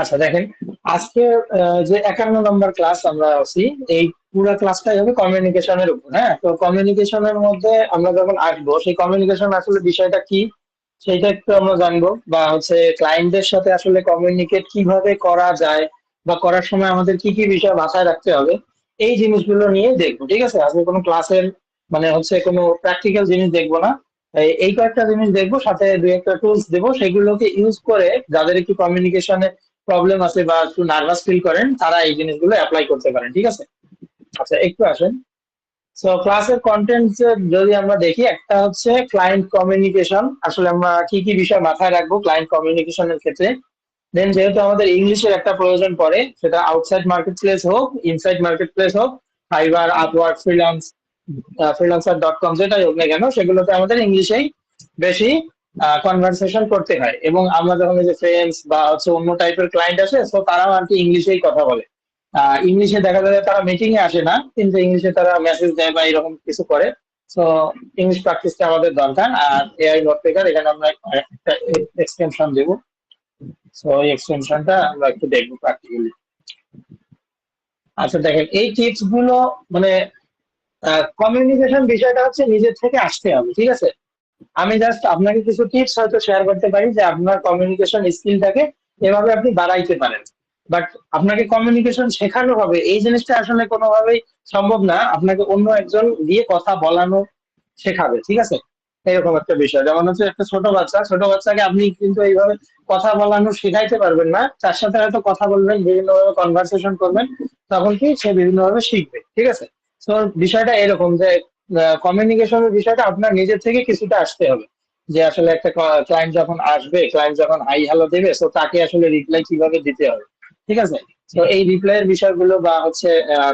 আচ্ছা দেখেন, আজকে যে 51 নম্বর ক্লাস আমরা আছি, এই পুরো ক্লাসটাই হবে কমিউনিকেশনের উপর। হ্যাঁ, তো কমিউনিকেশনের মধ্যে আমরা যখন আসবো, সেই কমিউনিকেশন আসলে বিষয়টা কি সেইটা একটু আমরা জানবো, বা হচ্ছে ক্লায়েন্টদের সাথে আসলে কমিউনিকেট কিভাবে করা যায়, বা করার সময় আমাদের কি কি বিষয় মাথায় রাখতে হবে, এই জিনিসগুলো নিয়ে দেখবো। ঠিক আছে, আজকে কোনো ক্লাসের মানে হচ্ছে কোনো প্র্যাকটিক্যাল জিনিস দেখবো না। এই কয়েকটা জিনিস দেখবো, সাথে দুই একটা টুলস দেবো, সেগুলোকে ইউজ করে যাদের একটু কমিউনিকেশনে প্রবলেম আছে বা একটু নার্ভাস ফিল করেন, তারা এই জিনিসগুলো অ্যাপ্লাই করতে পারেন। ঠিক আছে, আচ্ছা একটু আসেন। সো ক্লাসের কন্টেন্ট যদি আমরা দেখি, একটা হচ্ছে ক্লায়েন্ট কমিউনিকেশন, আসলে আমরা কি কি বিষয় মাথায় রাখবো ক্লায়েন্ট কমিউনিকেশনের ক্ষেত্রে। দেন যেহেতু আমাদের ইংলিশের একটা প্রয়োজন পড়ে, সেটা আউটসাইড মার্কেট প্লেস হোক, ইনসাইড মার্কেট প্লেস হোক, ফাইবার, আপওয়ার্ক, ফ্রিল্যান্সার.কম, যেটাই হোক না কেন, সেগুলোতে আমাদের ইংলিশেই বেশি কনভারসেশন করতে হয়। এবং আমরা যখন এই যে ফ্রেন্ডস বা হচ্ছে অন্য টাইপের ক্লায়েন্ট আসে, তো তারাও আর কি ইংলিশেই কথা বলে। ইংলিশে দেখা যায় তারা মিটিং এ আসে না, কিন্তু ইংলিশে তারা মেসেজ দেয় বা এরকম কিছু করে। তো ইংলিশ প্র্যাকটিসটা আমাদের দরকার। আর এআই নোটপেকার, এখানে আমরা একটা এক্সটেনশন দেবো। সো এই এক্সটেনশনটা আমরা একটু দেখবো প্র্যাকটিক্যালি। আচ্ছা দেখেন, এই টিপস গুলো মানে কমিউনিকেশন বিষয়টা হচ্ছে নিজের থেকে আসতে হবে। ঠিক আছে, আমি জাস্ট আপনাকে কিছু টিপস হয়তো শেয়ার করতে পারি যে আপনার কমিউনিকেশন স্কিলটাকে এভাবে আপনি বাড়াইতে পারেন। বাট আপনাকে কমিউনিকেশন শেখানো হবে, এই জিনিসটা আসলে কোনোভাবেই সম্ভব না। আপনাকে অন্য একজন দিয়ে কথা বলানো শেখাবে। ঠিক আছে, এরকম একটা বিষয়। যেমন হচ্ছে একটা ছোট বাচ্চাকে আপনি কিন্তু এইভাবে কথা বলানো শেখাইতে পারবেন না, তার সাথে হয়তো কথা বলবেন, বিভিন্নভাবে কনভারসেশন করবেন, তখন কি সে বিভিন্নভাবে শিখবে। ঠিক আছে, তো বিষয়টা এরকম যে কমিউনিকেশনের বিষয়টা আপনার নিজের থেকে কিছুটা আসতে হবে। যে আসলে একটা ক্লায়েন্ট যখন আসবে, ক্লায়েন্ট যখন হাই হ্যালো দেবে, তো তাকে আসলে রিপ্লাই কিভাবে দিতে হবে। ঠিক আছে, তো এই রিপ্লাইয়ের বিষয়গুলো বা হচ্ছে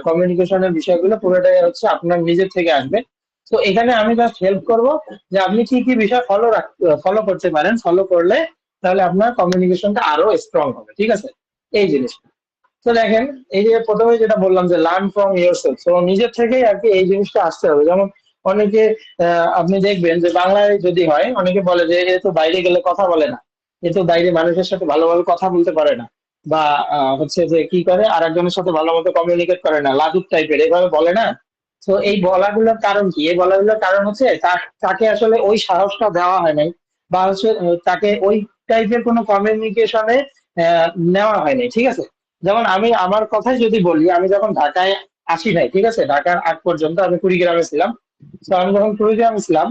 কমিউনিকেশনের বিষয়গুলো পুরোটাই হচ্ছে আপনার নিজের থেকে আসবে। তো এখানে আমি জাস্ট হেল্প করব যে আপনি কি কি বিষয় ফলো করতে পারেন, ফলো করলে তাহলে আপনার কমিউনিকেশনটা আরো স্ট্রং হবে। ঠিক আছে, এই জিনিসটা। তো দেখেন, এই যে প্রথমে যেটা বললাম যে লার্ন ফ্রম ইয়োরসেলফ, তো নিজের থেকেই আর কি এই জিনিসটা আসতে হবে। যেমন অনেকে আপনি দেখবেন যে বাংলায় যদি হয়, অনেকে বলে যে এ তো বাইরে গেলে কথা বলে না, এ তো বাইরে মানুষের সাথে ভালোভাবে কথা বলতে পারে না, বা হচ্ছে যে কি করে আর একজনের সাথে ভালো মতো কমিউনিকেট করে না, লাজুক টাইপের, এভাবে বলে না। তো এই বলাগুলোর কারণ কি? এই বলাগুলোর কারণ হচ্ছে তাকে আসলে ওই সাহসটা দেওয়া হয় নাই, বা হচ্ছে তাকে ওই টাইপের কোনো কমিউনিকেশনে নেওয়া হয় নাই। ঠিক আছে, যেমন আমি আমার কথাই যদি বলি, আমি যখন ঢাকায় আসি নাই, ঠিক আছে, ঢাকার আগ পর্যন্ত আমি কুড়িগ্রামে ছিলাম। তো আমি যখন কুড়িগ্রামে ছিলাম,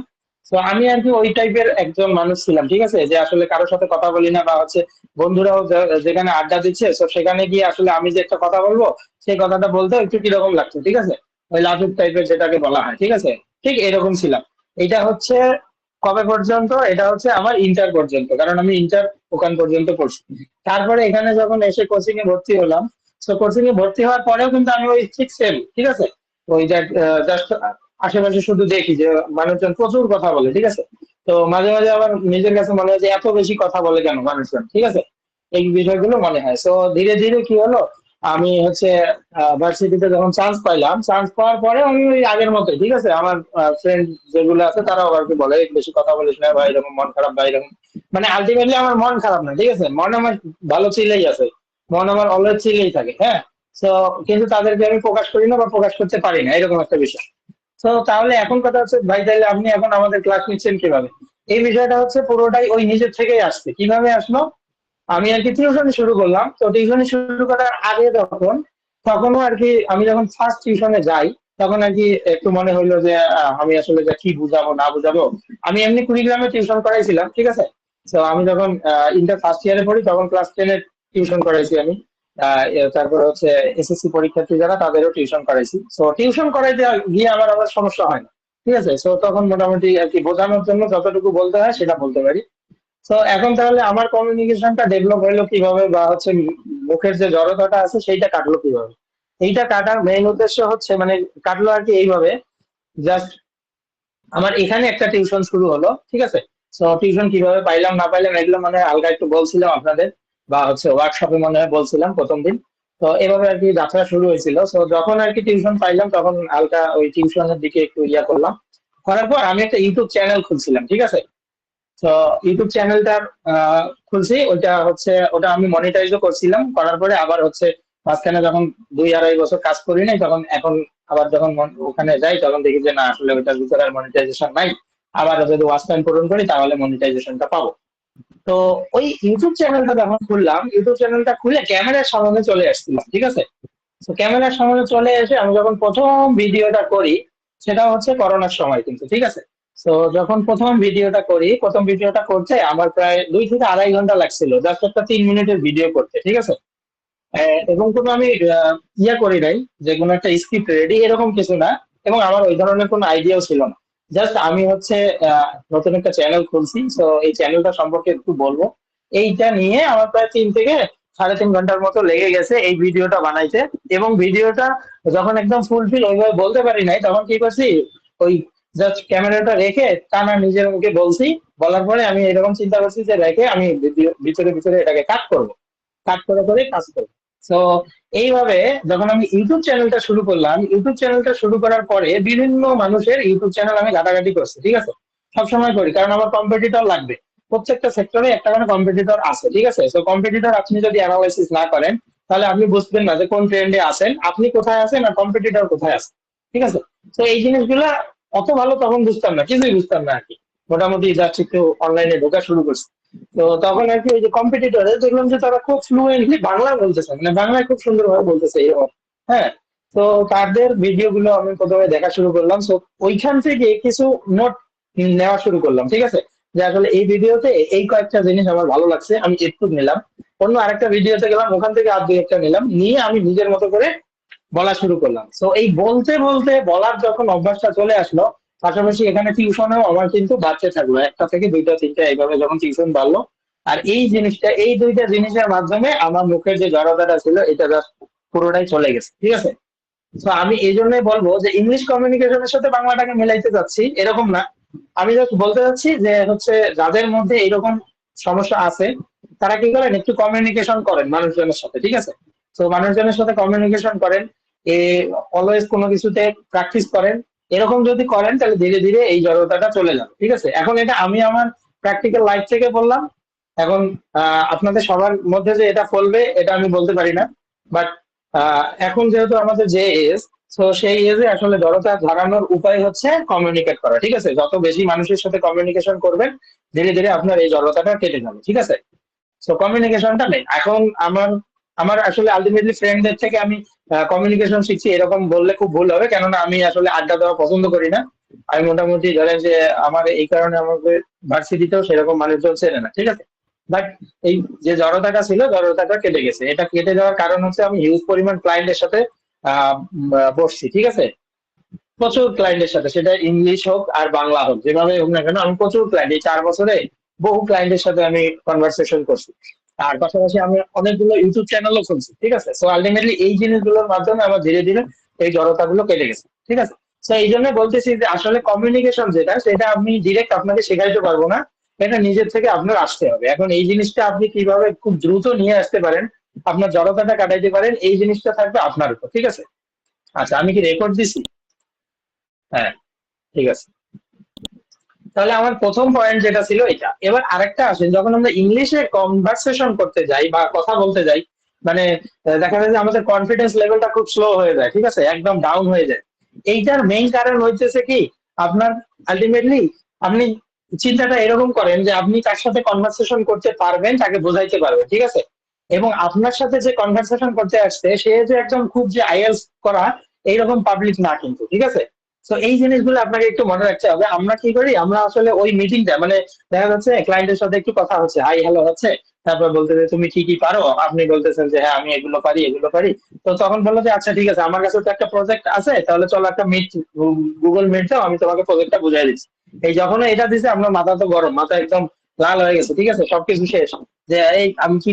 তো আমি আর কি ওই টাইপের একজন মানুষ ছিলাম। ঠিক আছে, যে আসলে কারোর সাথে কথা বলি না, বা হচ্ছে বন্ধুরাও যেখানে আড্ডা দিচ্ছে, তো সেখানে গিয়ে আসলে আমি যে একটা কথা বলবো, সেই কথাটা বলতে একটু কিরকম লাগছে। ঠিক আছে, ওই লাজুক টাইপের যেটাকে বলা হয়। ঠিক আছে, ঠিক এরকম ছিলাম। এটা হচ্ছে কবে পর্যন্ত? এটা হচ্ছে আমার ইন্টার পর্যন্ত, কারণ আমি ইন্টার ওখান পর্যন্ত পড়ছি। তারপরে এখানে যখন এসে কোচিং এ ভর্তি হলাম, তো কোচিং এ ভর্তি হওয়ার পরেও কিন্তু আমি ওই ঠিক সেম। ঠিক আছে, ওই যে জাস্ট আশেপাশে শুধু দেখি যে মানুষজন প্রচুর কথা বলে। ঠিক আছে, তো মাঝে মাঝে আবার নিজের কাছে মনে হয় যে এত বেশি কথা বলে কেন মানুষজন। ঠিক আছে, এই বিষয়গুলো মনে হয়। তো ধীরে ধীরে কি হলো, আমি হচ্ছে ভার্সিটিতে যখন চান্স পাইলাম, চান্স পাওয়ার পরে আমি ওই আগের মতো, ঠিক আছে, আমার ফ্রেন্ড যেগুলো আছে তারাও আর কি বলে, বেশি কথা বলিস না ভাই, এরকম মন খারাপ ভাই, এরকম। মানে আলটিমেটলি আমার মন খারাপ না, ঠিক আছে, মন আমার ভালো চিলেই আছে, মন আমার অলওয়েজ চিলেই থাকে। হ্যাঁ, তো কিন্তু তাদেরকে আমি প্রকাশ করি না বা প্রকাশ করতে পারি না, এরকম একটা বিষয়। তো তাহলে এখন কথা হচ্ছে ভাই, তাহলে আপনি এখন আমাদের ক্লাস নিচ্ছেন কিভাবে? এই বিষয়টা হচ্ছে পুরোটাই ওই নিজের থেকেই আসছে। কিভাবে আসলো? আমি আর কি টিউশন শুরু করলাম। তো টিউশন শুরু করার আগে তখনও আর কি আমি যখন ফার্স্ট টিউশনে যাই, তখন আর কি একটু মনে হইলো যে আমি আসলে যে কি বুঝাবো না বুঝাবো। আমি এমনি কুড়িগ্রামে টিউশন করাইছিলাম। ঠিক আছে, তো আমি যখন ইন্টার ফার্স্ট ইয়ারে পড়ি, তখন ক্লাস 10-এর টিউশন করাইছি আমি। তারপরে হচ্ছে এসএসসি পরীক্ষার্থী যারা, তাদেরও টিউশন করাইছি। তো টিউশন করাইতে গিয়ে আমার আবার সমস্যা হয় না। ঠিক আছে, তো তখন মোটামুটি আর কি বোঝানোর জন্য যতটুকু বলতে হয় সেটা বলতে পারি। তো এখন তাহলে আমার কমিউনিকেশনটা ডেভেলপ হলো কিভাবে, বা হচ্ছে মুখের যে জড়তাটা আছে সেইটা কাটলো কিভাবে? এইটা কাটার মেইন উদ্দেশ্য হচ্ছে মানে কাটলো আর কি এইভাবে। জাস্ট আমার এখানে একটা টিউশন শুরু হলো। ঠিক আছে, তো টিউশন কিভাবে পাইলাম না পাইলাম এগুলো মানে হালকা একটু বলছিলাম আপনাদের, বা হচ্ছে ওয়ার্কশপে মনে হয় বলছিলাম প্রথম দিন। তো এভাবে আর কি যাত্রা শুরু হয়েছিল। তো যখন আর কি টিউশন পাইলাম, তখন হালকা ওই টিউশনের দিকে একটু ইয়া করলাম। করার পর আমি একটা ইউটিউব চ্যানেল খুলছিলাম। ঠিক আছে, তো ইউটিউব চ্যানেলটা খুলছি, ওটা আমি মনিটাইজও করছিলাম, করার পরে আবার হচ্ছে মাঝখানে যখন 2-2.5 বছর কাজ করি নাই, তখন এখন আবার যখন ওখানে যাই তখন দেখি যে না, আসলে ওটার ভিতরে আর মনিটাইজেশন নাই। আবার যদি ওয়াচ টাইম পূরণ করি তাহলে মনিটাইজেশনটা পাবো। তো ওই ইউটিউব চ্যানেলটা যখন খুললাম, ইউটিউব চ্যানেলটা খুলে ক্যামেরার সামনে চলে আসছিলাম, ঠিক আছে। তো ক্যামেরার সামনে চলে এসে আমি যখন প্রথম ভিডিওটা করি, সেটা হচ্ছে করোনার সময় কিন্তু, ঠিক আছে। তো যখন প্রথম ভিডিওটা করতে আমার প্রায় 2 থেকে 2.5 ঘন্টা লাগছিল, জাস্ট একটা 3 মিনিটের ভিডিও করতে, ঠিক আছে। এবং কোনো আমি ইয়া করি নাই, যে কোনো একটা স্ক্রিপ্ট রেডি এরকম কিছু না, এবং আমার ওই ধরনের কোনো আইডিয়াও ছিল না। জাস্ট আমি হচ্ছে নতুন একটা চ্যানেল খুলছি, তো এই চ্যানেলটা সম্পর্কে একটু বলবো। এইটা নিয়ে আমার প্রায় 3 থেকে 3.5 ঘন্টার মতো লেগে গেছে এই ভিডিওটা বানাইতে। এবং ভিডিওটা যখন একদম ফুলফিল ওইভাবে বলতে পারি নাই, তখন কি করছি, ওই জাস্ট ক্যামেরাটা রেখে টানা নিজের মুখে বলছি। বলার পরে আমি এরকম চিন্তা করছি যে রেখে আমি ভিতরে ভিতরে এটাকে কাট করবো, কাজ করে করে কাজ করি। তো এইভাবে যখন আমি ইউটিউব চ্যানেলটা শুরু করার পরে বিভিন্ন মানুষের ইউটিউব চ্যানেল আমি ঘাটাঘাটি করছি, ঠিক আছে। সবসময় করি, কারণ আমার কম্পিটিটর লাগবে। প্রত্যেকটা সেক্টরে একটা করে কম্পিটিটর আছে, ঠিক আছে। তো কম্পিটিটর আপনি যদি অ্যানালাইসিস না করেন, তাহলে আপনি বুঝবেন না যে কোন ট্রেন্ডে আছেন, আপনি কোথায় আছেন আর কম্পিটিটর কোথায় আছে, ঠিক আছে। তো এই জিনিসগুলা অত ভালো তখন বুঝতাম না, কিছুই বুঝতাম না আর কি। মোটামুটি জাস্ট একটু অনলাইনে ঢোকা শুরু করছি। তো তখন আর কি ওই যে কম্পিটিটরে দেখলাম যে তারা খুব ফ্লুয়েন্টলি বাংলা বলতেছে, মানে বাংলায় খুব সুন্দরভাবে বলতেছে এরকম। হ্যাঁ। তো তাদের ভিডিও গুলো আমি প্রথমে দেখা শুরু করলাম। তো ওইখান থেকে কিছু নোট নেওয়া শুরু করলাম, ঠিক আছে। যে আসলে এই ভিডিওতে এই কয়েকটা জিনিস আমার ভালো লাগছে, আমি একটু নিলাম। অন্য আরেকটা ভিডিওতে গেলাম, ওখান থেকে আর দুই একটা নিলাম, নিয়ে আমি নিজের মতো করে বলা শুরু করলাম। তো এই বলতে বলতে বলার যখন অভ্যাসটা চলে আসলো, পাশাপাশি এখানে টিউশনেও আমার কিন্তু বাড়তে থাকলো, একটা থেকে দুইটা তিনটা এইভাবে যখন টিউশন বাড়লো। আর এই দুইটা জিনিসের মাধ্যমে আমার মুখের যে জড়তাটা ছিল এটা just পুরোটাই চলে গেছে, ঠিক আছে। তো আমি এই জন্যই বলবো যে ইংলিশ কমিউনিকেশনের সাথে বাংলাটাকে মিলাইতে যাচ্ছি এরকম না। আমি জাস্ট বলতে চাচ্ছি যে হচ্ছে যাদের মধ্যে এরকম সমস্যা আছে, তারা কি করেন, একটু কমিউনিকেশন করেন মানুষজনের সাথে, ঠিক আছে। তো মানুষজনের সাথে কমিউনিকেশন করেন, এ অলওয়েজ কোনো কিছুতে প্র্যাকটিস করেন। এরকম যদি করেন তাহলে ধীরে ধীরে এই জড়তাটা চলে যাবে, ঠিক আছে। এখন এটা আমি আমার প্র্যাকটিক্যাল লাইফ থেকে বললাম। এখন আপনাদের সবার মধ্যে যে এটা ফলবে এটা আমি বলতে পারি না। বাট এখন যেহেতু আমাদের যে এজ, তো সেই এজে আসলে জড়তা ধরানোর উপায় হচ্ছে কমিউনিকেট করা, ঠিক আছে। যত বেশি মানুষের সাথে কমিউনিকেশন করবেন, ধীরে ধীরে আপনার এই জড়তাটা কেটে যাবে, ঠিক আছে। তো কমিউনিকেশনটা নেই এখন আমার আমার আসলে আলটিমেটলি ফ্রেন্ডদের থেকে আমি কমিউনিকেশন শিখছি এরকম বললে খুব ভুল হবে, কেননা আমি আসলে আড্ডা দেওয়া পছন্দ করি না। আমি মোটামুটি ধরেন যে আমার এই কারণে আমাদের ভার্সিটিতেও সেরকম মানুষজন চেনে না, ঠিক আছে। বাট এই যে জড়তাটা কেটে গেছে। এটা কেটে যাওয়ার কারণ হচ্ছে আমি হিউজ পরিমাণ ক্লায়েন্টের সাথে বসছি, ঠিক আছে। প্রচুর ক্লায়েন্টের সাথে, সেটা ইংলিশ হোক আর বাংলা হোক, যেভাবে হোক না কেন, আমি প্রচুর ক্লায়েন্ট, এই 4 বছরে বহু ক্লায়েন্টের সাথে আমি কনভারসেশন করছি। আর পাশাপাশি আমি অনেকগুলো ইউটিউব চ্যানেলও খুলছি, ঠিক আছে। সো আলটিমেটলি এই জিনিসগুলোর মাধ্যমে আমার ধীরে ধীরে এই জড়তা গুলো কেটে গেছে, ঠিক আছে। তো এই জন্য বলতেছি যে আসলে কমিউনিকেশন যেটা, সেটা আমি ডিরেক্ট আপনাকে শেখাইতে পারবো না। এটা নিজের থেকে আপনার আসতে হবে। এখন এই জিনিসটা আপনি কিভাবে খুব দ্রুত নিয়ে আসতে পারেন, আপনার জড়তাটা কাটাইতে পারেন, এই জিনিসটা থাকবে আপনার উপর, ঠিক আছে। আচ্ছা, আমি কি রেকর্ড দিছি? হ্যাঁ, ঠিক আছে। তাহলে আমার প্রথম পয়েন্ট যেটা ছিল এটা। এবার আরেকটা আসেন, যখন আমরা ইংলিশে কনভারসেশন করতে যাই বা কথা বলতে যাই, মানে দেখা যায় যে আমাদের কনফিডেন্স লেভেলটা খুব স্লো হয়ে যায়, ঠিক আছে, একদম ডাউন হয়ে যায়। এইটার মেইন কারণ হইতেছে কি, আপনার আলটিমেটলি আপনি চিন্তাটা এরকম করেন যে আপনি তার সাথে কনভারসেশন করতে পারবেন, তাকে বোঝাইতে পারবেন, ঠিক আছে। এবং আপনার সাথে যে কনভারসেশন করতে আসছে সে যে একদম খুব যে আইএলস করা এইরকম পাবলিক না কিন্তু, ঠিক আছে। তো এই জিনিসগুলো আপনাকে একটু মনে রাখতে হবে। আমরা কি করি, আমরা আসলে ওই মিটিংটা মানে দেখা যাচ্ছে ক্লায়েন্টের সাথে একটু কথা হচ্ছে, হাই হ্যালো হচ্ছে, তারপর বলতে যে তুমি কি কি পারো, আপনি বলতেছেন যে হ্যাঁ আমি এগুলো পারি। তো তখন বললো যে আচ্ছা ঠিক আছে, আমার কাছে তো একটা প্রজেক্ট আছে, তাহলে চলো একটা গুগল মিট দাও, আমি তোমাকে প্রজেক্টটা বুঝাই দিচ্ছি। এই যখন এটা দিছে আপনার মাথা তো গরম, মাথা একদম লাল হয়ে গেছে, ঠিক আছে, সবকিছু শেষ। যে এই আমি কি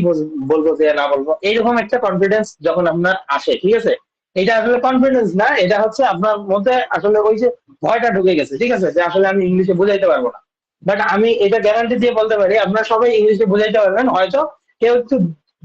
বলবো যে না বলবো, এইরকম একটা কনফিডেন্স যখন আপনার আসে, ঠিক আছে। এটা আসলে কনফিডেন্স না, এটা হচ্ছে আপনার মধ্যে আসলে ওই যে ভয়টা ঢুকে গেছে, ঠিক আছে, যে আসলে আমি ইংলিশে বুঝাইতে পারবো না। বাট আমি এটা গ্যারান্টি দিয়ে বলতে পারি আপনারা সবাই ইংলিশে বুঝাইতে পারবেন, হয়তো কেউ একটু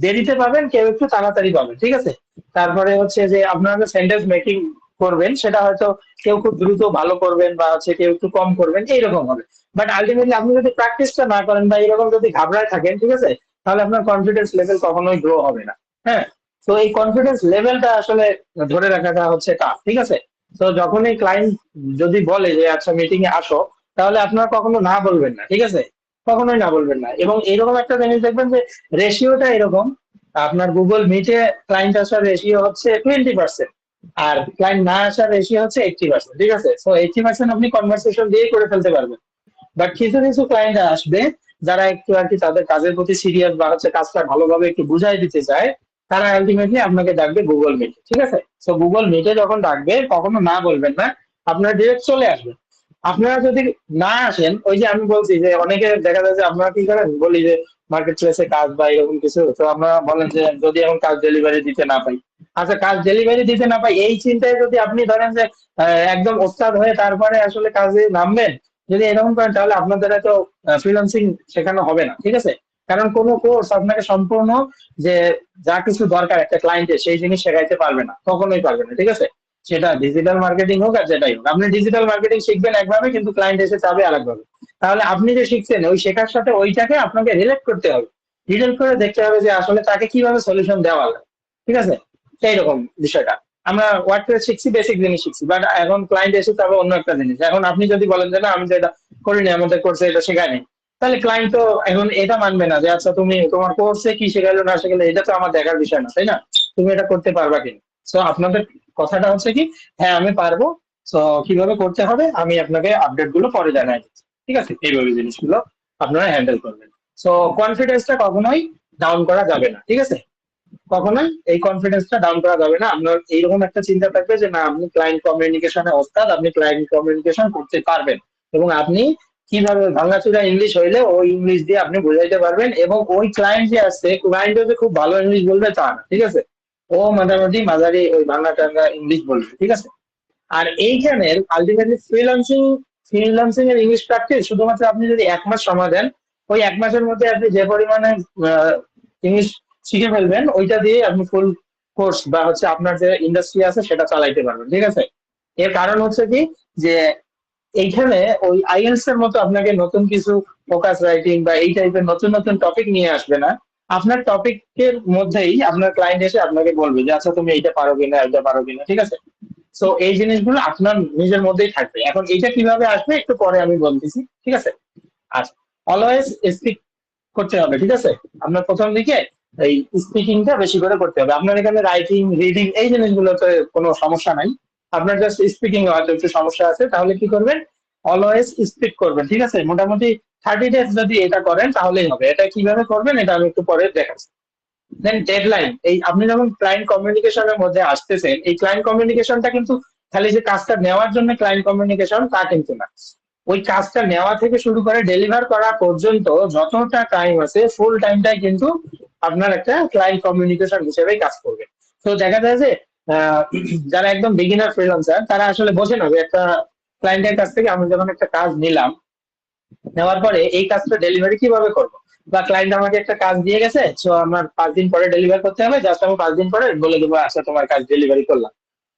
দেরিতে পাবেন, কেউ একটু তাড়াতাড়ি পাবেন, ঠিক আছে। তারপরে হচ্ছে যে আপনারা সেন্টেন্স মেকিং করবেন, সেটা হয়তো কেউ খুব দ্রুত ভালো করবেন বা হচ্ছে কেউ একটু কম করবেন, এইরকম হবে। বাট আলটিমেটলি আপনি যদি প্র্যাকটিসটা না করেন বা এরকম যদি ঘাবড়ায় থাকেন, ঠিক আছে, তাহলে আপনার কনফিডেন্স লেভেল কখনোই গ্রো হবে না। হ্যাঁ, তো এই কনফিডেন্স লেভেলটা আসলে ধরে রাখাটা হচ্ছে টাফ, ঠিক আছে। তো যখনই ক্লায়েন্ট যদি বলে যে আচ্ছা মিটিং এ আসো, তাহলে আপনারা কখনো না বলবেন না, ঠিক আছে, কখনোই না বলবেন না। এবং এরকম একটা জিনিস দেখবেন যে রেশিওটা এরকম, আপনার গুগল মিটে ক্লায়েন্ট আসার রেশিও হচ্ছে 20%, আর ক্লায়েন্ট না আসার রেশিও হচ্ছে 80%, ঠিক আছে। তো 80% আপনি কনভারসেশন দিয়ে করে ফেলতে পারবেন। বাট কিছু কিছু ক্লায়েন্ট আসবে যারা একটু আর কি তাদের কাজের প্রতি সিরিয়াস বা হচ্ছে কাজটা ভালোভাবে একটু বুঝাই দিতে চায়, তারা আলটিমেটলি আপনাকে ডাকবে গুগল মিট, ঠিক আছে। তো গুগল মিটে যখন ডাকবে কখনো না বলবেন না, আপনারা ডিরেক্ট চলে আসবেন। আপনারা যদি না আসেন, ওই যে আমি বলছি যে অনেকে দেখা যায় যে আপনারা কি করেন, বলি যে মার্কেট প্লেসে কাজ বা এরকম কিছু, তো আমরা বলেন যে যদি এখন কাজ ডেলিভারি দিতে না পাই, আচ্ছা কাজ ডেলিভারি দিতে না পাই এই চিন্তায় যদি আপনি ধরেন যে একদম ওস্তাদ হয়ে তারপরে আসলে কাজে নামবেন, যদি এরকম করেন তাহলে আপনার দ্বারা তো ফ্রিল্যান্সিং শেখানো হবে না, ঠিক আছে। কারণ কোনো কোর্স আপনাকে সম্পূর্ণ যে যা কিছু দরকার একটা ক্লায়েন্টের সেই জিনিস শেখাইতে পারবে না, কখনোই পারবে না, ঠিক আছে। সেটা ডিজিটাল মার্কেটিং হোক আর যেটাই হোক, আপনি ডিজিটাল মার্কেটিং শিখবেন একভাবে, কিন্তু ক্লায়েন্ট এসে চাবে আরেকভাবে। তাহলে আপনি যে শিখছেন ওই শেখার সাথে ওইটাকে আপনাকে রিলেট করতে হবে, রিলেট করে দেখতে হবে যে আসলে তাকে কিভাবে সলিউশন দেওয়া যায়, ঠিক আছে। সেই রকম বিষয়টা। আমরা ওয়ার্ডপ্রেস শিখছি, বেসিক জিনিস শিখছি, বাট এখন ক্লায়েন্ট এসে তবে অন্য একটা জিনিস। এখন আপনি যদি বলেন যে না আমি তো এটা করিনি, আমাদের কোর্সে এটা শেখায়নি, তাহলে ক্লায়েন্ট তো এখন এটা মানবে না যে আচ্ছা তুমি তোমার কোর্সে কি শেখালো না শেখালো এটা তো আমার দেখার বিষয় না, তাই না, তুমি এটা করতে পারবা কিনা। তো আপনাদের কথাটা হচ্ছে কি, হ্যাঁ আমি পারবো, তো কিভাবে করতে হবে আমি আপনাকে আপডেট গুলো পরে জানাই দিচ্ছি, ঠিক আছে। এইভাবে জিনিসগুলো আপনারা হ্যান্ডেল করবেন। তো কনফিডেন্সটা কখনোই ডাউন করা যাবে না, ঠিক আছে। কখনোই এই কনফিডেন্সটা ডাউন করা যাবে না। আপনার এইরকম একটা চিন্তা থাকবে যে না আপনি ক্লায়েন্ট কমিউনিকেশনে ওস্তাদ, আপনি ক্লায়েন্ট কমিউনিকেশন করতে পারবেন, এবং আপনি কিভাবে ভাঙাচোরা ইংলিশ হইলে ওই ইংলিশ দিয়ে আপনি বোঝাইতে পারবেন। এবং ওই ক্লায়েন্ট যে আসছে, ক্লায়েন্ট যে খুব ভালো ইংলিশ বলবে তা না, ঠিক আছে, ও মোটামুটি মাঝারি ওই বাংলা টাঙ্গা ইংলিশ বলবে, ঠিক আছে। আর এইখানের আলটিমেটলি ফ্রিল্যান্সিং, ফ্রিল্যান্সিং এর ইংলিশ প্র্যাকটিস শুধুমাত্র আপনি যদি 1 মাস সময় দেন, ওই 1 মাসের মধ্যে আপনি যে পরিমাণে ইংলিশ শিখে ফেলবেন ওইটা দিয়ে আপনি ফুল কোর্স বা হচ্ছে আপনার যে ইন্ডাস্ট্রি আছে সেটা চালাইতে পারবেন, ঠিক আছে। এর কারণ হচ্ছে কি, যে এইখানে ওই আইএলস এর মতো আপনাকে নতুন কিছু ফোকাস রাইটিং বা এই টাইপের নতুন নতুন টপিক নিয়ে আসবে না। আপনার টপিকের মধ্যেই আপনার ক্লায়েন্ট এসে আপনাকে বলবে যে আচ্ছা তুমি এইটা পারো কিনা, এটা পারো কিনা, ঠিক আছে। তো এই জিনিসগুলো আপনার নিজের মধ্যেই থাকবে। এখন এটা কিভাবে আসবে একটু পরে আমি বলতেছি, ঠিক আছে। আচ্ছা, অলওয়েজ স্পিক করতে হবে, ঠিক আছে। আপনার প্রথম দিকে এই স্পিকিংটা বেশি করে করতে হবে। আপনার এখানে রাইটিং রিডিং এই জিনিসগুলোতে কোনো সমস্যা নাই, আপনার জাস্ট স্পিকিং হয়তো একটু সমস্যা আছে। তাহলে কি করবেন, অলওয়েজ স্পিক করবেন, ঠিক আছে। মোটামুটি 30 ডেজ যদি এটা করেন তাহলেই হবে। এটা কিভাবে করবেন এটা আমি একটু পরে দেখাচ্ছি। দেন ডেডলাইন, এই আপনি যখন ক্লায়েন্ট কমিউনিকেশনের মধ্যে আসতেছেন, এই ক্লায়েন্ট কমিউনিকেশনটা কিন্তু খালি যে কাজটা নেওয়ার জন্য ক্লায়েন্ট কমিউনিকেশন তা কিন্তু না। ওই কাজটা নেওয়া থেকে শুরু করে ডেলিভার করা পর্যন্ত যতটা টাইম আছে ফুল টাইমটাই কিন্তু আপনার একটা ক্লায়েন্ট কমিউনিকেশন হিসেবে কাজ করবে। তো দেখা যায় যে আহ, যারা একদম বিগিনার ফ্রিল্যান্সার তারা আসলে বোঝে না যে একটা ক্লায়েন্টের কাছ থেকে আমি যখন একটা কাজ নিলাম, নেওয়ার পরে এই কাজটা ডেলিভারি কিভাবে করবো, বা ক্লায়েন্ট আমাকে একটা কাজ দিয়ে গেছে, তো আমার 5 দিন পরে ডেলিভার করতে হবে, জাস্ট আমি 5 দিন পরে বলে দেবো আচ্ছা তোমার কাজ ডেলিভারি করলাম।